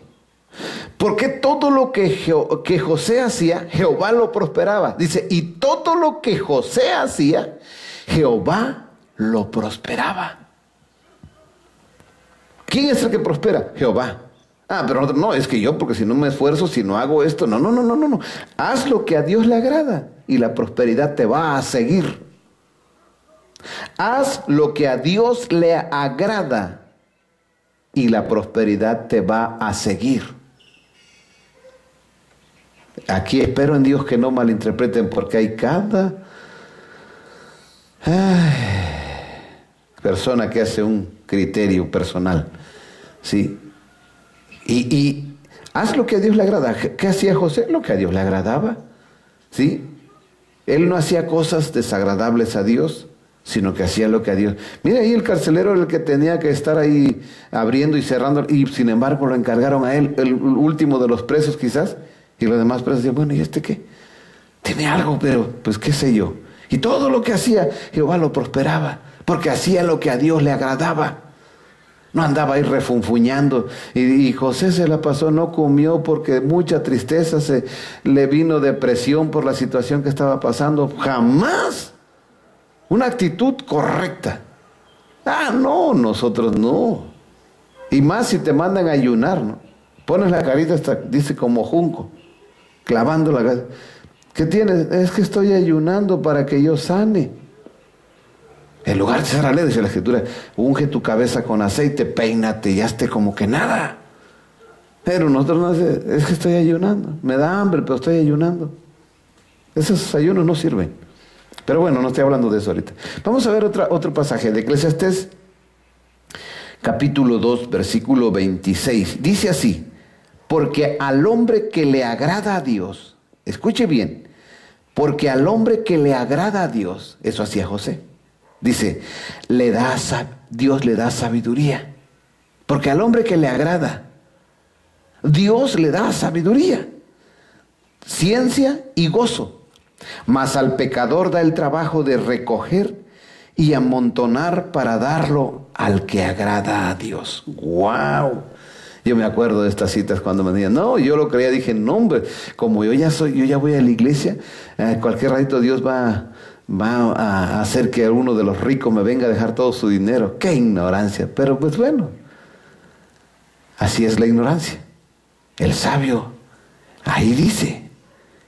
Porque todo lo que José hacía, Jehová lo prosperaba. Dice, y todo lo que José hacía, Jehová lo prosperaba. ¿Quién es el que prospera? Jehová. Ah, pero no, es que yo, porque si no me esfuerzo, si no hago esto, no. Haz lo que a Dios le agrada y la prosperidad te va a seguir. Haz lo que a Dios le agrada y la prosperidad te va a seguir. Aquí espero en Dios que no malinterpreten, porque hay cada persona que hace un criterio personal, ¿sí? Y haz lo que a Dios le agrada. ¿Qué hacía José? Lo que a Dios le agradaba, ¿sí? Él no hacía cosas desagradables a Dios, sino que hacía lo que a Dios. Mira, ahí el carcelero era el que tenía que estar ahí abriendo y cerrando, y sin embargo lo encargaron a él, el último de los presos quizás, y los demás presos decían, bueno, ¿y este qué? Tiene algo, pero pues qué sé yo. Y todo lo que hacía, Jehová lo prosperaba, porque hacía lo que a Dios le agradaba. No andaba ahí refunfuñando. Y José se la pasó, no comió porque mucha tristeza, le vino depresión por la situación que estaba pasando. Jamás. Una actitud correcta. Ah, no, nosotros no. Y más si te mandan a ayunar, ¿no? Pones la carita hasta, dice, como junco, clavando la cabeza. ¿Qué tienes? Es que estoy ayunando para que yo sane. En lugar de ser alegre, dice la Escritura, unge tu cabeza con aceite, peínate y hazte como que nada. Pero nosotros no hacemos, es que estoy ayunando, me da hambre, pero estoy ayunando. Esos ayunos no sirven. Pero bueno, no estoy hablando de eso ahorita. Vamos a ver otro pasaje de Eclesiastés, capítulo 2, versículo 26. Dice así, porque al hombre que le agrada a Dios, escuche bien, porque al hombre que le agrada a Dios, eso hacía José. Dice, Dios le da sabiduría. Porque al hombre que le agrada, Dios le da sabiduría, ciencia y gozo. Mas al pecador da el trabajo de recoger y amontonar para darlo al que agrada a Dios. ¡Wow! Yo me acuerdo de estas citas cuando me decían, no, yo lo creía, dije, no, hombre, como yo ya voy a la iglesia, cualquier ratito Dios va a hacer que uno de los ricos me venga a dejar todo su dinero. ¡Qué ignorancia! Pero pues bueno, así es la ignorancia. El sabio ahí dice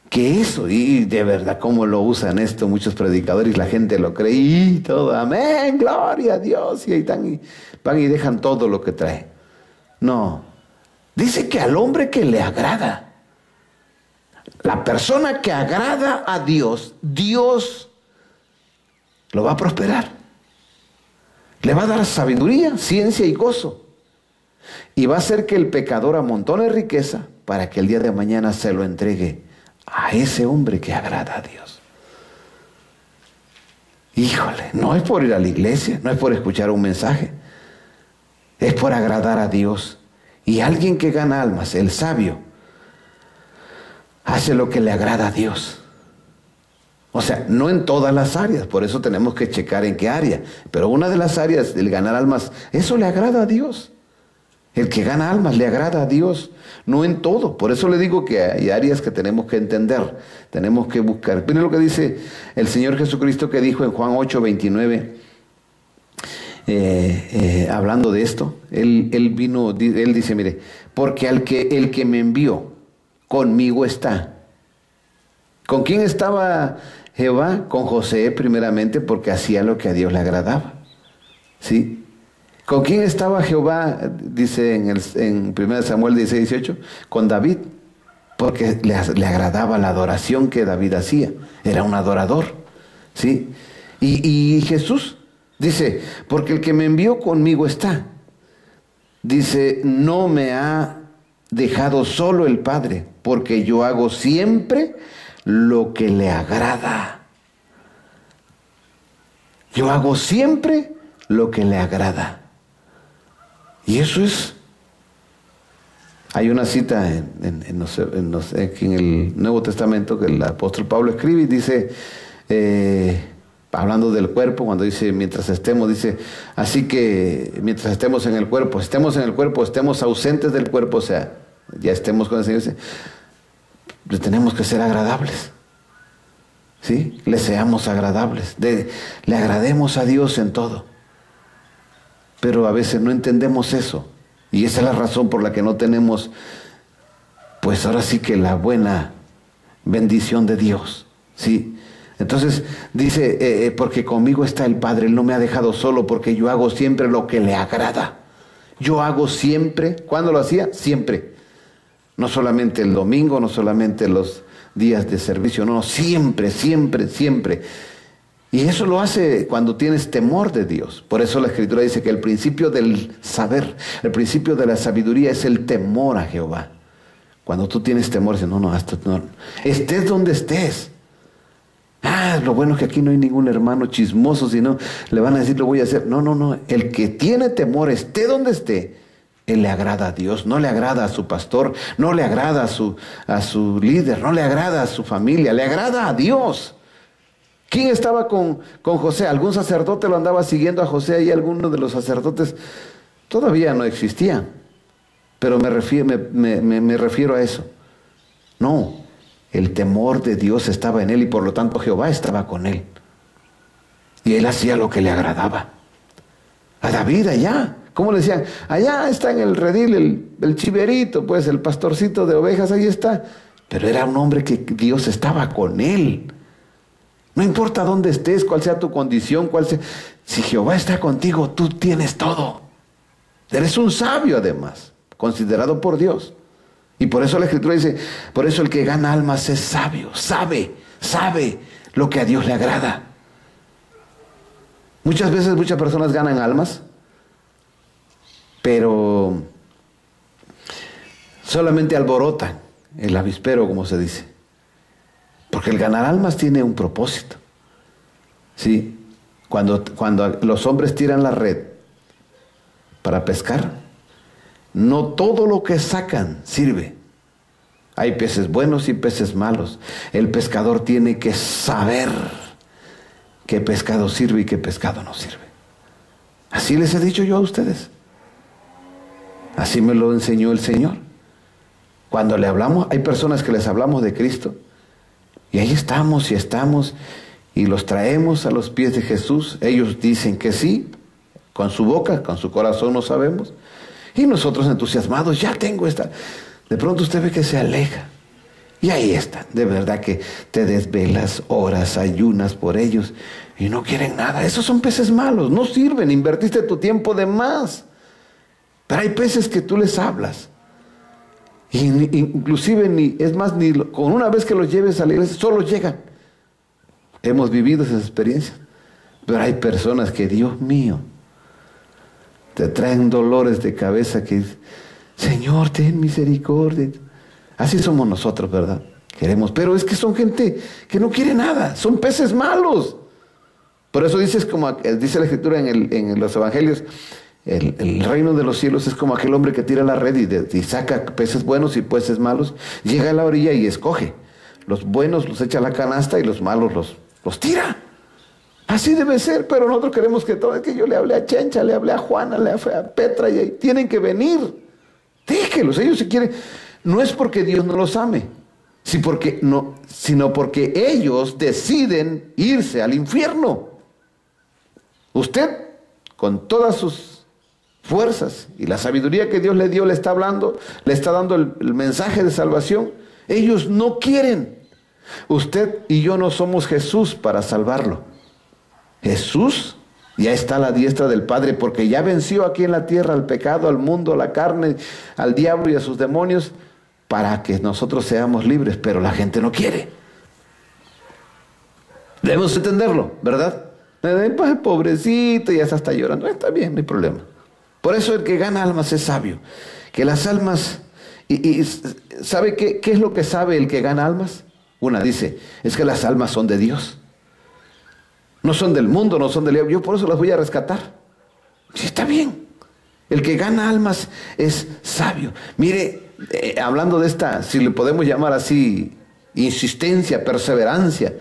que eso, y de verdad cómo lo usan esto muchos predicadores, la gente lo cree y todo, amén, gloria a Dios, y ahí van y dejan todo lo que trae. No, dice que al hombre que le agrada, la persona que agrada a Dios, Dios lo va a prosperar. Le va a dar sabiduría, ciencia y gozo. Y va a hacer que el pecador amontone riqueza para que el día de mañana se lo entregue a ese hombre que agrada a Dios. Híjole, no es por ir a la iglesia, no es por escuchar un mensaje, es por agradar a Dios. Y alguien que gana almas, el sabio, hace lo que le agrada a Dios. O sea, no en todas las áreas, por eso tenemos que checar en qué área. Pero una de las áreas, el ganar almas, eso le agrada a Dios. El que gana almas le agrada a Dios, no en todo. Por eso le digo que hay áreas que tenemos que entender, tenemos que buscar. Miren lo que dice el Señor Jesucristo, que dijo en Juan 8, 29, hablando de esto. Él dice, mire, porque el que me envió, conmigo está. ¿Con quién estaba Jehová? Con José primeramente, porque hacía lo que a Dios le agradaba. ¿Sí? ¿Con quién estaba Jehová? Dice en 1 Samuel 16, 18. Con David. porque le agradaba la adoración que David hacía. Era un adorador, ¿sí? Y Jesús dice, porque el que me envió conmigo está. Dice, no me ha dejado solo el Padre, porque yo hago siempre lo que le agrada. Yo hago siempre lo que le agrada. Y eso es... Hay una cita en el Nuevo Testamento que el apóstol Pablo escribe y dice, hablando del cuerpo, cuando dice, mientras estemos, dice, así que mientras estemos en el cuerpo, estemos ausentes del cuerpo, o sea, ya estemos con el Señor, dice, le tenemos que ser agradables, ¿sí? Le seamos agradables, le agrademos a Dios en todo. Pero a veces no entendemos eso. Y esa es la razón por la que no tenemos, pues ahora sí que la buena bendición de Dios, ¿sí? Entonces dice, porque conmigo está el Padre, Él no me ha dejado solo, porque yo hago siempre lo que le agrada. Yo hago siempre, ¿cuándo lo hacía? Siempre. No solamente el domingo, no solamente los días de servicio, no, siempre, siempre, siempre. Y eso lo hace cuando tienes temor de Dios. Por eso la Escritura dice que el principio del saber, el principio de la sabiduría es el temor a Jehová. Cuando tú tienes temor, dices, no, estés donde estés. Lo bueno es que aquí no hay ningún hermano chismoso, sino le van a decir, lo voy a hacer. No, el que tiene temor, esté donde esté, él le agrada a Dios, no le agrada a su pastor, no le agrada a su líder, no le agrada a su familia, le agrada a Dios. ¿Quién estaba con José? ¿Algún sacerdote lo andaba siguiendo a José? Y alguno de los sacerdotes todavía no existían. Pero me refiero a eso. No, el temor de Dios estaba en él y por lo tanto Jehová estaba con él. Y él hacía lo que le agradaba. A David allá, ¿cómo le decían? Allá está en el redil el chiverito, pues el pastorcito de ovejas, ahí está. Pero era un hombre que Dios estaba con él. No importa dónde estés, cuál sea tu condición, si Jehová está contigo, tú tienes todo. Eres un sabio además, considerado por Dios. Y por eso la Escritura dice, por eso el que gana almas es sabio, sabe lo que a Dios le agrada. Muchas veces muchas personas ganan almas, pero solamente alborotan el avispero, como se dice. Porque el ganar almas tiene un propósito. ¿Sí? Cuando los hombres tiran la red para pescar, no todo lo que sacan sirve. Hay peces buenos y peces malos. El pescador tiene que saber qué pescado sirve y qué pescado no sirve. Así les he dicho yo a ustedes. Así me lo enseñó el Señor. Cuando le hablamos, hay personas que les hablamos de Cristo. Y ahí estamos y los traemos a los pies de Jesús. Ellos dicen que sí, con su boca, con su corazón no sabemos. Y nosotros entusiasmados, ya tengo esta. De pronto usted ve que se aleja. Y ahí está. De verdad que te desvelas, horas, ayunas por ellos y no quieren nada. Esos son peces malos, no sirven. Invertiste tu tiempo de más. Pero hay peces que tú les hablas. Inclusive ni con una vez que los lleves a la iglesia, solo llegan. Hemos vivido esas experiencias. Pero hay personas que, Dios mío, te traen dolores de cabeza que, Señor, ten misericordia. Así somos nosotros, ¿verdad? Queremos, pero es que son gente que no quiere nada, son peces malos. Por eso dice la Escritura en los Evangelios, el reino de los cielos es como aquel hombre que tira la red y saca peces buenos y peces malos. Llega a la orilla y escoge. Los buenos los echa a la canasta y los malos los tira. Así debe ser, pero nosotros queremos que todo. Es que yo le hablé a Chencha, le hablé a Juana, le hablé a Petra y tienen que venir. Déjenlos, ellos si quieren. No es porque Dios no los ame, sino porque ellos deciden irse al infierno. Usted, con todas sus fuerzas y la sabiduría que Dios le dio, le está hablando, le está dando el mensaje de salvación. Ellos no quieren. Usted y yo no somos Jesús para salvarlo. Jesús ya está a la diestra del Padre porque ya venció aquí en la tierra al pecado, al mundo, a la carne, al diablo y a sus demonios para que nosotros seamos libres, pero la gente no quiere. Debemos entenderlo, ¿verdad? Pues, pobrecito, ya se está llorando. Está bien, no hay problema. Por eso el que gana almas es sabio. Que las almas... ¿Y sabe qué es lo que sabe el que gana almas? Una dice, es que las almas son de Dios. No son del mundo, no son del diablo. Yo por eso las voy a rescatar. Sí, está bien. El que gana almas es sabio. Mire, hablando de esta, si le podemos llamar así, insistencia, perseverancia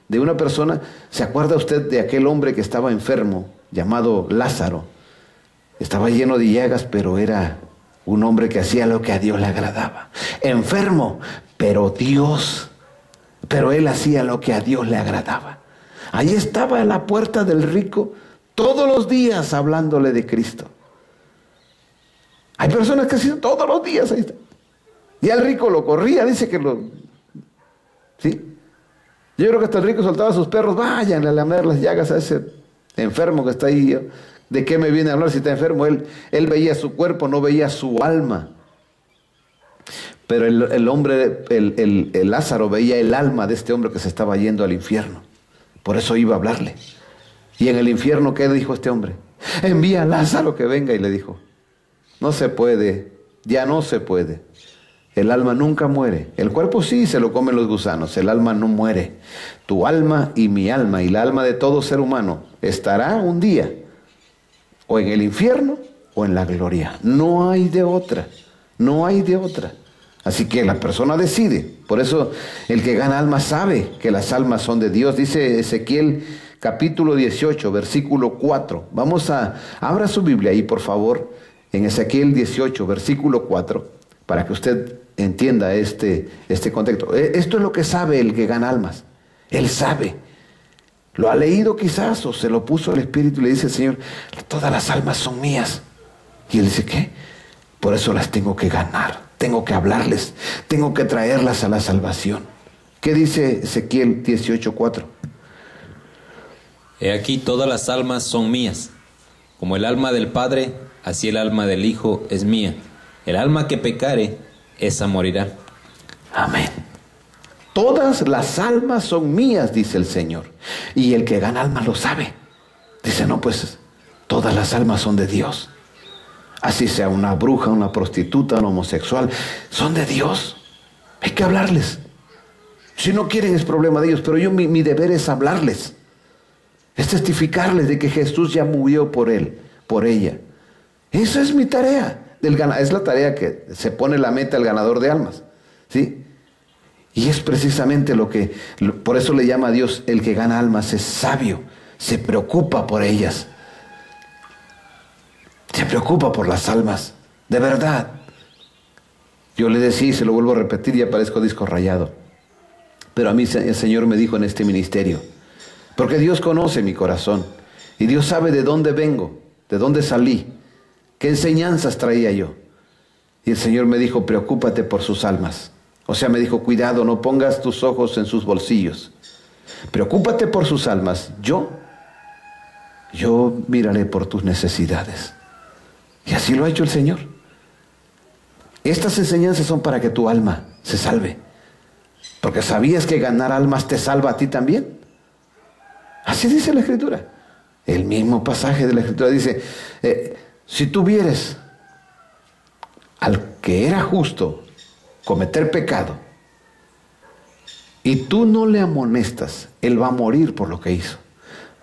de una persona, ¿se acuerda usted de aquel hombre que estaba enfermo, llamado Lázaro? Estaba lleno de llagas, pero era un hombre que hacía lo que a Dios le agradaba. Enfermo, pero él hacía lo que a Dios le agradaba. Ahí estaba en la puerta del rico todos los días hablándole de Cristo. Hay personas que hacen todos los días ahí está. Y al rico lo corría, dice que lo... ¿Sí? Yo creo que hasta el rico soltaba a sus perros, vayan a lamer las llagas a ese enfermo que está ahí. ¿De qué me viene a hablar si está enfermo? Él veía su cuerpo, no veía su alma. Pero el hombre, el Lázaro veía el alma de este hombre que se estaba yendo al infierno. Por eso iba a hablarle. Y en el infierno, ¿qué dijo este hombre? Envía a Lázaro que venga, y le dijo, no se puede, ya no se puede. El alma nunca muere. El cuerpo sí, se lo comen los gusanos. El alma no muere. Tu alma y mi alma y la alma de todo ser humano estará un día o en el infierno o en la gloria. No hay de otra. No hay de otra. Así que la persona decide. Por eso el que gana alma sabe que las almas son de Dios. Dice Ezequiel capítulo 18, versículo 4. Abra su Biblia ahí, por favor, en Ezequiel 18, versículo 4, para que usted entienda este contexto. Esto es lo que sabe el que gana almas. Él sabe. Lo ha leído quizás o se lo puso el Espíritu y le dice, Señor, todas las almas son mías. Y él dice, ¿qué? Por eso las tengo que ganar. Tengo que hablarles. Tengo que traerlas a la salvación. ¿Qué dice Ezequiel 18:4? He aquí todas las almas son mías. Como el alma del Padre, así el alma del Hijo es mía. El alma que pecare, esa morirá. Amén. Todas las almas son mías, dice el Señor. Y el que gana almas lo sabe. Dice, no, pues todas las almas son de Dios. Así sea una bruja, una prostituta, un homosexual, son de Dios. Hay que hablarles. Si no quieren es problema de ellos, pero mi deber es hablarles. Es testificarles de que Jesús ya murió por él, por ella. Esa es mi tarea. Es la tarea que se pone la meta al ganador de almas. ¿Sí? Y es precisamente por eso le llama a Dios el que gana almas, es sabio. Se preocupa por ellas. Se preocupa por las almas, de verdad. Yo le decía y se lo vuelvo a repetir y aparezco disco rayado. Pero a mí el Señor me dijo en este ministerio, porque Dios conoce mi corazón y Dios sabe de dónde vengo, de dónde salí, qué enseñanzas traía yo. Y el Señor me dijo, preocúpate por sus almas. O sea, me dijo, cuidado, no pongas tus ojos en sus bolsillos. Preocúpate por sus almas. Yo miraré por tus necesidades. Y así lo ha hecho el Señor. Estas enseñanzas son para que tu alma se salve. Porque sabías que ganar almas te salva a ti también. Así dice la Escritura. El mismo pasaje de la Escritura dice, si tú vieres al que era justo cometer pecado y tú no le amonestas, él va a morir por lo que hizo.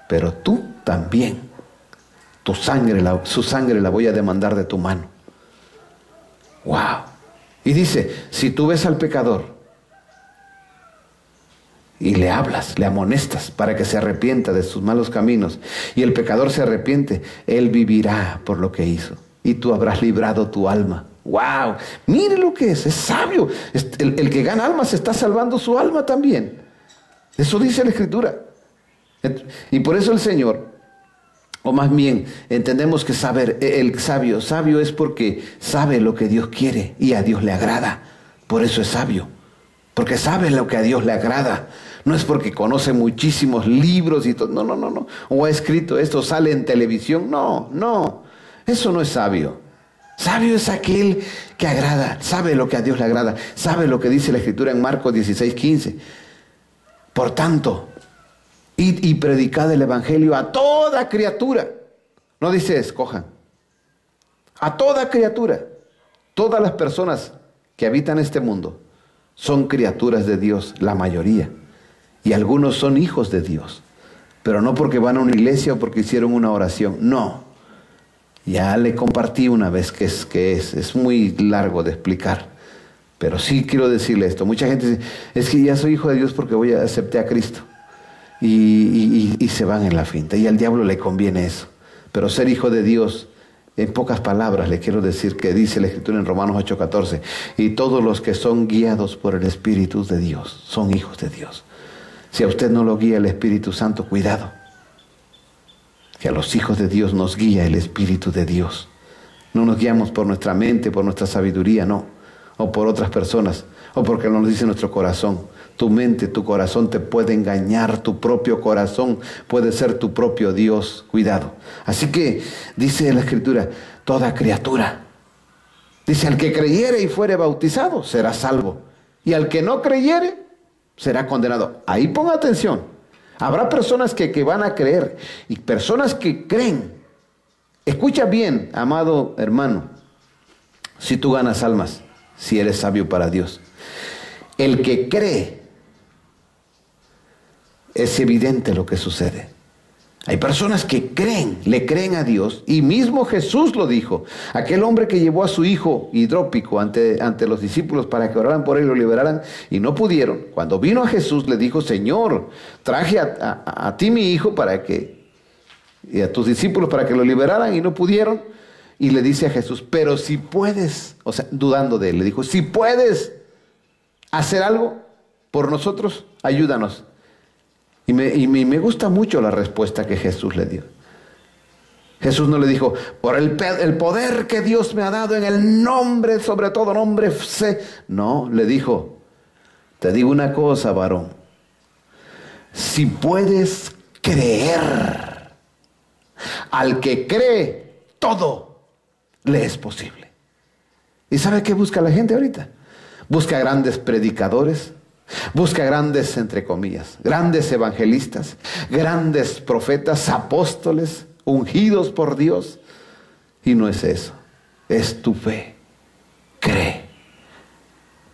Pero tú también. Su sangre la voy a demandar de tu mano. ¡Wow! Y dice, si tú ves al pecador y le hablas, le amonestas para que se arrepienta de sus malos caminos, y el pecador se arrepiente, él vivirá por lo que hizo, y tú habrás librado tu alma. ¡Wow! Mire lo que es sabio. El que gana almas está salvando su alma también. Eso dice la Escritura. Y por eso el Señor, o más bien, entendemos que el sabio es porque sabe lo que Dios quiere y a Dios le agrada. Por eso es sabio, porque sabe lo que a Dios le agrada. No es porque conoce muchísimos libros y todo. No. O ha escrito esto, sale en televisión. No. Eso no es sabio. Sabio es aquel que agrada, sabe lo que a Dios le agrada, sabe lo que dice la Escritura en Marcos 16:15. Por tanto, id y predicad el Evangelio a toda criatura. No dice escojan. A toda criatura. Todas las personas que habitan este mundo son criaturas de Dios, la mayoría. Y algunos son hijos de Dios. Pero no porque van a una iglesia o porque hicieron una oración. No. Ya le compartí una vez que es muy largo de explicar. Pero sí quiero decirle esto. Mucha gente dice, es que ya soy hijo de Dios porque acepté a Cristo. Y se van en la finta. Y al diablo le conviene eso. Pero ser hijo de Dios, en pocas palabras le quiero decir que dice la Escritura en Romanos 8:14. Y todos los que son guiados por el Espíritu de Dios son hijos de Dios. Si a usted no lo guía el Espíritu Santo, cuidado. Que a los hijos de Dios nos guía el Espíritu de Dios. No nos guiamos por nuestra mente, por nuestra sabiduría, no. O por otras personas, o porque nos dice nuestro corazón. Tu mente, tu corazón te puede engañar, tu propio corazón puede ser tu propio Dios. Cuidado. Así que dice la Escritura, toda criatura. Dice, al que creyere y fuere bautizado, será salvo. Y al que no creyere, será condenado. Ahí ponga atención. Habrá personas que van a creer y personas que creen. Escucha bien, amado hermano, si tú ganas almas, si eres sabio para Dios. El que cree, es evidente lo que sucede. Hay personas que creen, le creen a Dios, y mismo Jesús lo dijo. Aquel hombre que llevó a su hijo hidrópico ante los discípulos para que oraran por él y lo liberaran, y no pudieron. Cuando vino a Jesús le dijo, Señor, traje a ti mi hijo y a tus discípulos para que lo liberaran, y no pudieron. Y le dice a Jesús, pero si puedes, o sea, dudando de él, le dijo, si puedes hacer algo por nosotros, ayúdanos. Y me gusta mucho la respuesta que Jesús le dio. Jesús no le dijo, por el poder que Dios me ha dado en el nombre, sobre todo nombre, sé. No, le dijo, te digo una cosa, varón. Si puedes creer, al que cree, todo le es posible. ¿Y sabe qué busca la gente ahorita? Busca grandes predicadores. Busca grandes, entre comillas, grandes evangelistas, grandes profetas, apóstoles, ungidos por Dios. Y no es eso, es tu fe. Cree.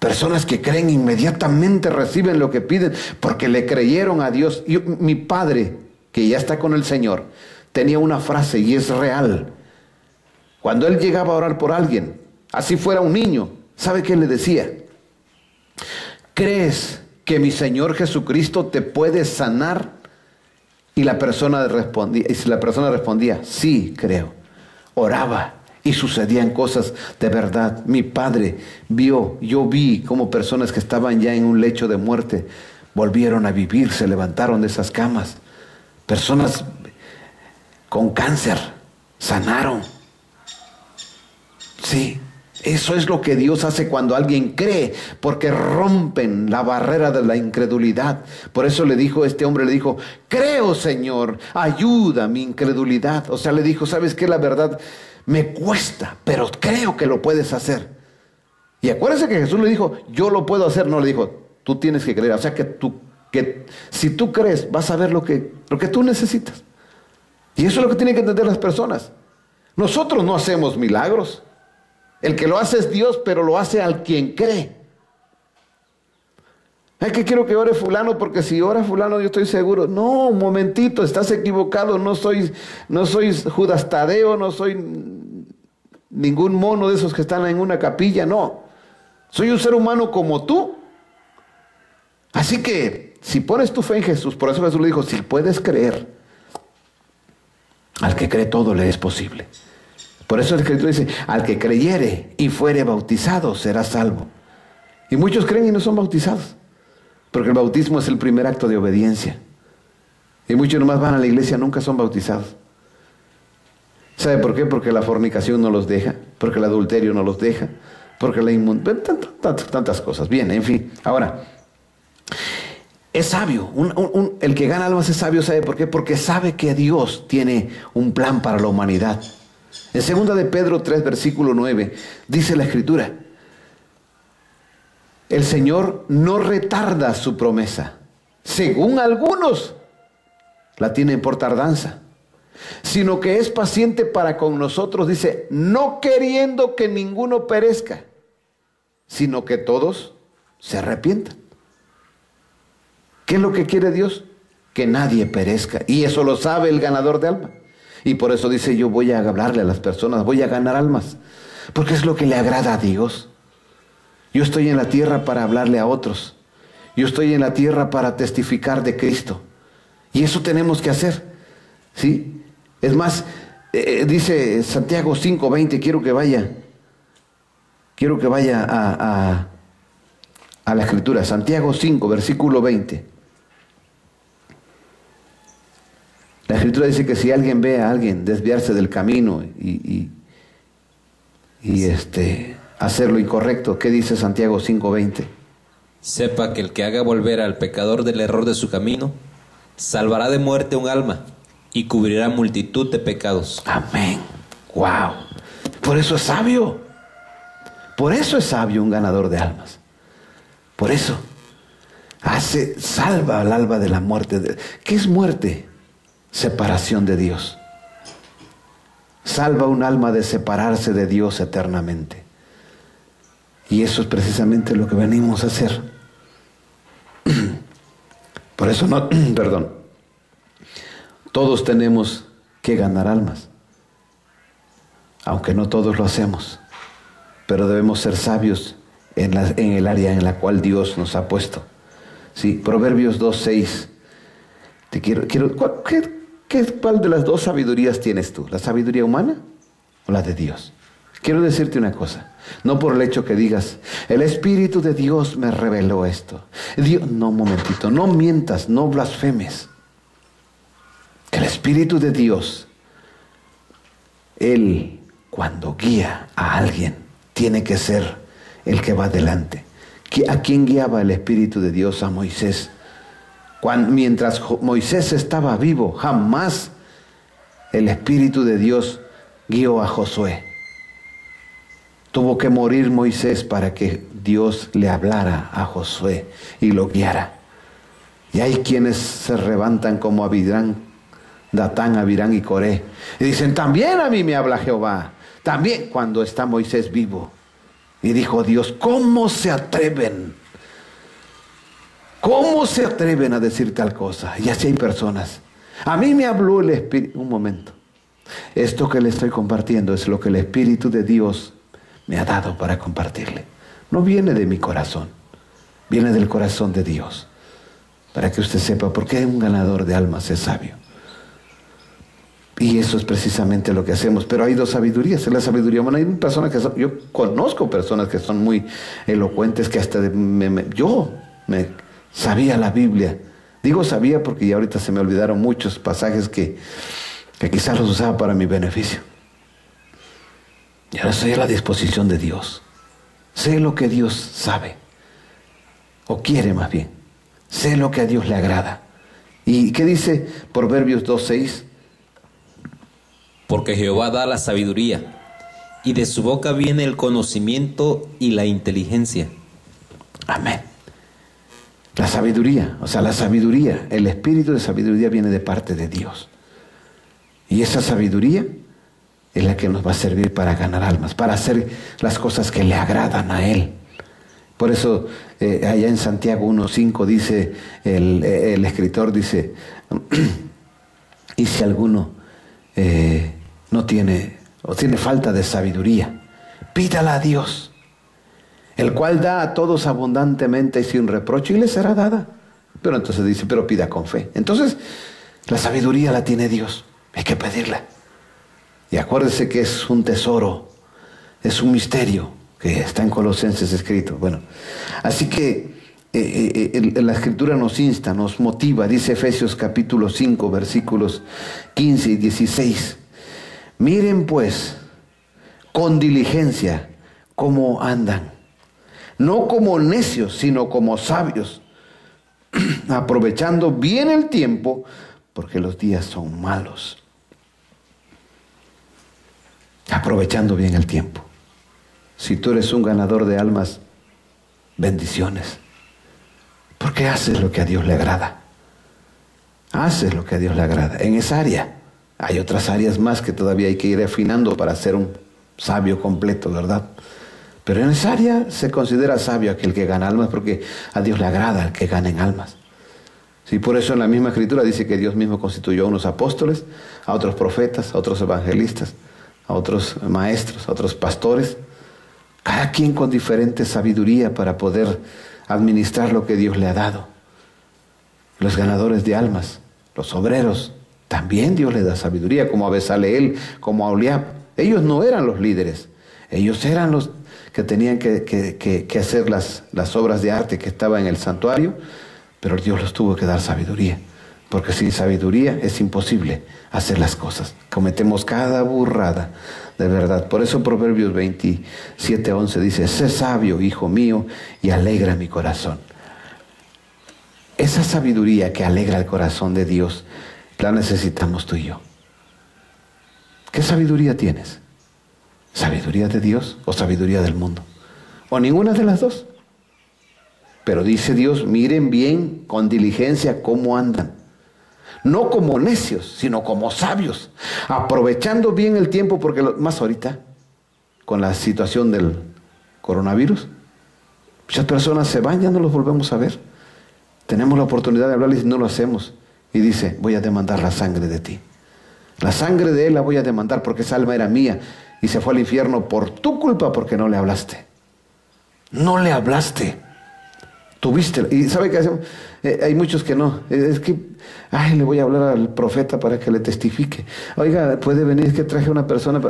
Personas que creen inmediatamente reciben lo que piden porque le creyeron a Dios. Mi padre, que ya está con el Señor, tenía una frase y es real. Cuando él llegaba a orar por alguien, así fuera un niño, ¿sabe qué le decía? ¿Crees que mi Señor Jesucristo te puede sanar? Y la persona respondía, sí, creo. Oraba y sucedían cosas de verdad. Mi padre yo vi cómo personas que estaban ya en un lecho de muerte volvieron a vivir, se levantaron de esas camas. Personas con cáncer sanaron. Sí. Eso es lo que Dios hace cuando alguien cree, porque rompen la barrera de la incredulidad. Por eso este hombre le dijo, creo, Señor, ayuda mi incredulidad. O sea, le dijo, ¿sabes qué? La verdad me cuesta, pero creo que lo puedes hacer. Y acuérdense que Jesús le dijo, yo lo puedo hacer. No le dijo, tú tienes que creer. O sea, que si tú crees, vas a ver lo que tú necesitas. Y eso es lo que tienen que entender las personas. Nosotros no hacemos milagros. El que lo hace es Dios, pero lo hace al quien cree. Ay, que quiero que ore fulano, porque si ora fulano yo estoy seguro. No, un momentito, estás equivocado. No soy Judas Tadeo, no soy ningún mono de esos que están en una capilla, no. Soy un ser humano como tú. Así que, si pones tu fe en Jesús, por eso Jesús le dijo, si puedes creer, al que cree todo le es posible. Por eso la Escritura dice, al que creyere y fuere bautizado será salvo. Y muchos creen y no son bautizados, porque el bautismo es el primer acto de obediencia. Y muchos nomás van a la iglesia, nunca son bautizados. ¿Sabe por qué? Porque la fornicación no los deja, porque el adulterio no los deja, porque la inmundicia, tantas cosas. Bien, en fin. Ahora, es sabio. El que gana almas es sabio, ¿sabe por qué? Porque sabe que Dios tiene un plan para la humanidad. En 2 de Pedro 3, versículo 9, dice la Escritura: el Señor no retarda su promesa, según algunos la tienen por tardanza, sino que es paciente para con nosotros, dice, no queriendo que ninguno perezca, sino que todos se arrepientan. ¿Qué es lo que quiere Dios? Que nadie perezca. Y eso lo sabe el ganador de alma. Y por eso dice: yo voy a hablarle a las personas, voy a ganar almas, porque es lo que le agrada a Dios. Yo estoy en la tierra para hablarle a otros. Yo estoy en la tierra para testificar de Cristo. Y eso tenemos que hacer, ¿sí? Es más, dice Santiago 5:20, quiero que vaya a la Escritura. Santiago 5, versículo 20. La Escritura dice que si alguien ve a alguien desviarse del camino y hacer lo incorrecto, ¿qué dice Santiago 5:20? Sepa que el que haga volver al pecador del error de su camino, salvará de muerte un alma y cubrirá multitud de pecados. Amén. Wow. Por eso es sabio. Por eso es sabio un ganador de almas. Por eso salva al alma de la muerte. ¿Qué es muerte? Separación de Dios. Salva un alma de separarse de Dios eternamente. Y eso es precisamente lo que venimos a hacer. Por eso todos tenemos que ganar almas, aunque no todos lo hacemos, pero debemos ser sabios en el área en la cual Dios nos ha puesto. Sí, Proverbios 2:6. ¿Cuál de las dos sabidurías tienes tú? ¿La sabiduría humana o la de Dios? Quiero decirte una cosa, no por el hecho que digas, el Espíritu de Dios me reveló esto. No, un momentito, no mientas, no blasfemes. El Espíritu de Dios, Él, cuando guía a alguien, tiene que ser el que va adelante. ¿A quién guiaba el Espíritu de Dios? A Moisés. Mientras Moisés estaba vivo, jamás el Espíritu de Dios guió a Josué. Tuvo que morir Moisés para que Dios le hablara a Josué y lo guiara. Y hay quienes se levantan como Abirán, Datán, Abirán y Coré, y dicen: también a mí me habla Jehová. También, cuando está Moisés vivo. Y dijo Dios: ¿cómo se atreven? ¿Cómo se atreven a decir tal cosa? Y así hay personas. A mí me habló el Espíritu. Un momento. Esto que le estoy compartiendo es lo que el Espíritu de Dios me ha dado para compartirle. No viene de mi corazón, viene del corazón de Dios. Para que usted sepa por qué un ganador de almas es sabio. Y eso es precisamente lo que hacemos. Pero hay dos sabidurías. Es la sabiduría humana. Hay personas yo conozco personas que son muy elocuentes, que hasta yo me sabía la Biblia. Digo sabía porque ya ahorita se me olvidaron muchos pasajes que quizás los usaba para mi beneficio. Y ahora estoy a la disposición de Dios. Sé lo que Dios sabe, o quiere más bien. Sé lo que a Dios le agrada. ¿Y qué dice Proverbios 2:6? Porque Jehová da la sabiduría, y de su boca viene el conocimiento y la inteligencia. Amén. La sabiduría, el espíritu de sabiduría viene de parte de Dios. Y esa sabiduría es la que nos va a servir para ganar almas, para hacer las cosas que le agradan a Él. Por eso allá en Santiago 1:5 dice, el escritor dice, y si alguno no tiene o tiene falta de sabiduría, pídala a Dios, el cual da a todos abundantemente y sin reproche, y le será dada. Pero entonces dice, pero pida con fe. Entonces la sabiduría la tiene Dios, hay que pedirla. Y acuérdese que es un tesoro, es un misterio que está en Colosenses escrito. Bueno, así que la Escritura nos insta, nos motiva. Dice Efesios capítulo 5, versículos 15 y 16. Miren pues con diligencia cómo andan, no como necios, sino como sabios, aprovechando bien el tiempo, porque los días son malos. aprovechando bien el tiempo. Si tú eres un ganador de almas, bendiciones, porque haces lo que a Dios le agrada. Haces lo que a Dios le agrada. En esa área, hay otras áreas más que todavía hay que ir afinando para ser un sabio completo, ¿verdad? Pero en esa área se considera sabio aquel que gana almas, porque a Dios le agrada el que ganen almas. Sí, por eso en la misma escritura dice que Dios mismo constituyó a unos apóstoles, a otros profetas, a otros evangelistas, a otros maestros, a otros pastores, cada quien con diferente sabiduría para poder administrar lo que Dios le ha dado. Los ganadores de almas, los obreros, también Dios les da sabiduría, como a Besaleel, como a Oliab. Ellos no eran los líderes, ellos eran los que tenían que hacer las obras de arte que estaban en el santuario, pero Dios los tuvo que dar sabiduría, porque sin sabiduría es imposible hacer las cosas. Cometemos cada burrada, de verdad. Por eso Proverbios 27:11 dice: sé sabio, hijo mío, y alegra mi corazón. Esa sabiduría que alegra el corazón de Dios la necesitamos tú y yo. ¿Qué sabiduría tienes? ¿Sabiduría de Dios o sabiduría del mundo? O ninguna de las dos. Pero dice Dios: miren bien con diligencia cómo andan. No como necios, sino como sabios, aprovechando bien el tiempo, porque más ahorita, con la situación del coronavirus, muchas personas se van, ya no los volvemos a ver. Tenemos la oportunidad de hablarles y no lo hacemos. Y dice: voy a demandar la sangre de ti. La sangre de él la voy a demandar, porque esa alma era mía y se fue al infierno por tu culpa, porque no le hablaste. No le hablaste. Tuviste. Y ¿sabe qué hacemos? Hay muchos que no. Es que, le voy a hablar al profeta para que le testifique. Oiga, puede venir, es que traje una persona.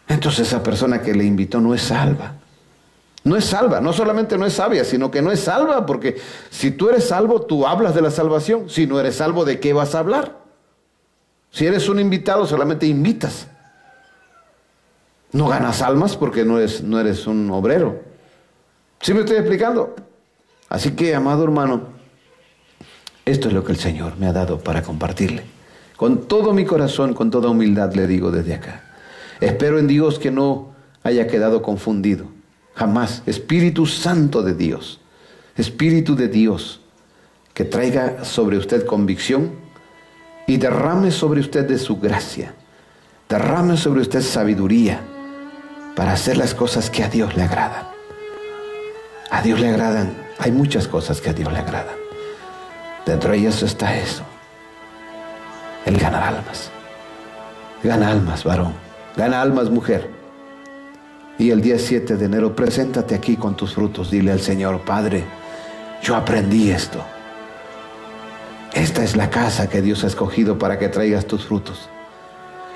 Entonces esa persona que le invitó no es salva. No es salva, no solamente no es sabia, sino que no es salva, porque si tú eres salvo, tú hablas de la salvación. Si no eres salvo, ¿de qué vas a hablar? Si eres un invitado, solamente invitas. No ganas almas porque no eres un obrero. ¿Sí me estoy explicando? Así que, amado hermano, esto es lo que el Señor me ha dado para compartirle. Con todo mi corazón, con toda humildad le digo desde acá. Espero en Dios que no haya quedado confundido. Jamás. Espíritu Santo de Dios, Espíritu de Dios, que traiga sobre usted convicción y derrame sobre usted de su gracia. Derrame sobre usted sabiduría para hacer las cosas que a Dios le agradan. A Dios le agradan, hay muchas cosas que a Dios le agradan. Dentro de ellas está eso, el ganar almas. Gana almas, varón. Gana almas, mujer. Y el día 7 de enero, preséntate aquí con tus frutos. Dile al Señor: Padre, yo aprendí esto. Esta es la casa que Dios ha escogido para que traigas tus frutos.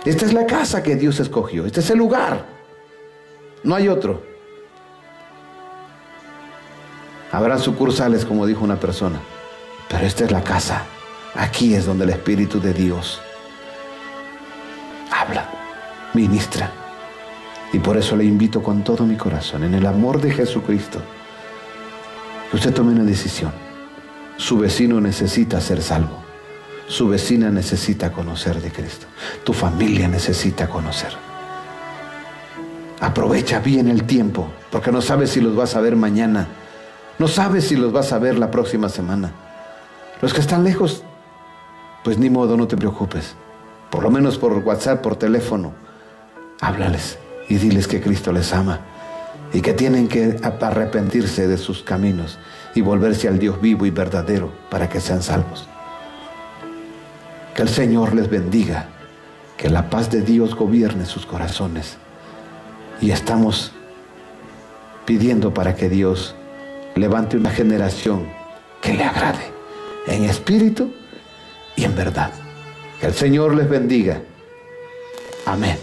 Esta es la casa que Dios escogió. Este es el lugar. No hay otro. Habrá sucursales, como dijo una persona, pero esta es la casa. Aquí es donde el Espíritu de Dios habla, ministra. Y por eso le invito con todo mi corazón, en el amor de Jesucristo, que usted tome una decisión. Su vecino necesita ser salvo. Su vecina necesita conocer de Cristo. Tu familia necesita conocer. Aprovecha bien el tiempo, porque no sabes si los vas a ver mañana. No sabes si los vas a ver la próxima semana. Los que están lejos, pues ni modo, no te preocupes. Por lo menos por WhatsApp, por teléfono, háblales y diles que Cristo les ama y que tienen que arrepentirse de sus caminos y volverse al Dios vivo y verdadero para que sean salvos. Que el Señor les bendiga, que la paz de Dios gobierne sus corazones. Y estamos pidiendo para que Dios levante una generación que le agrade en espíritu y en verdad. Que el Señor les bendiga. Amén.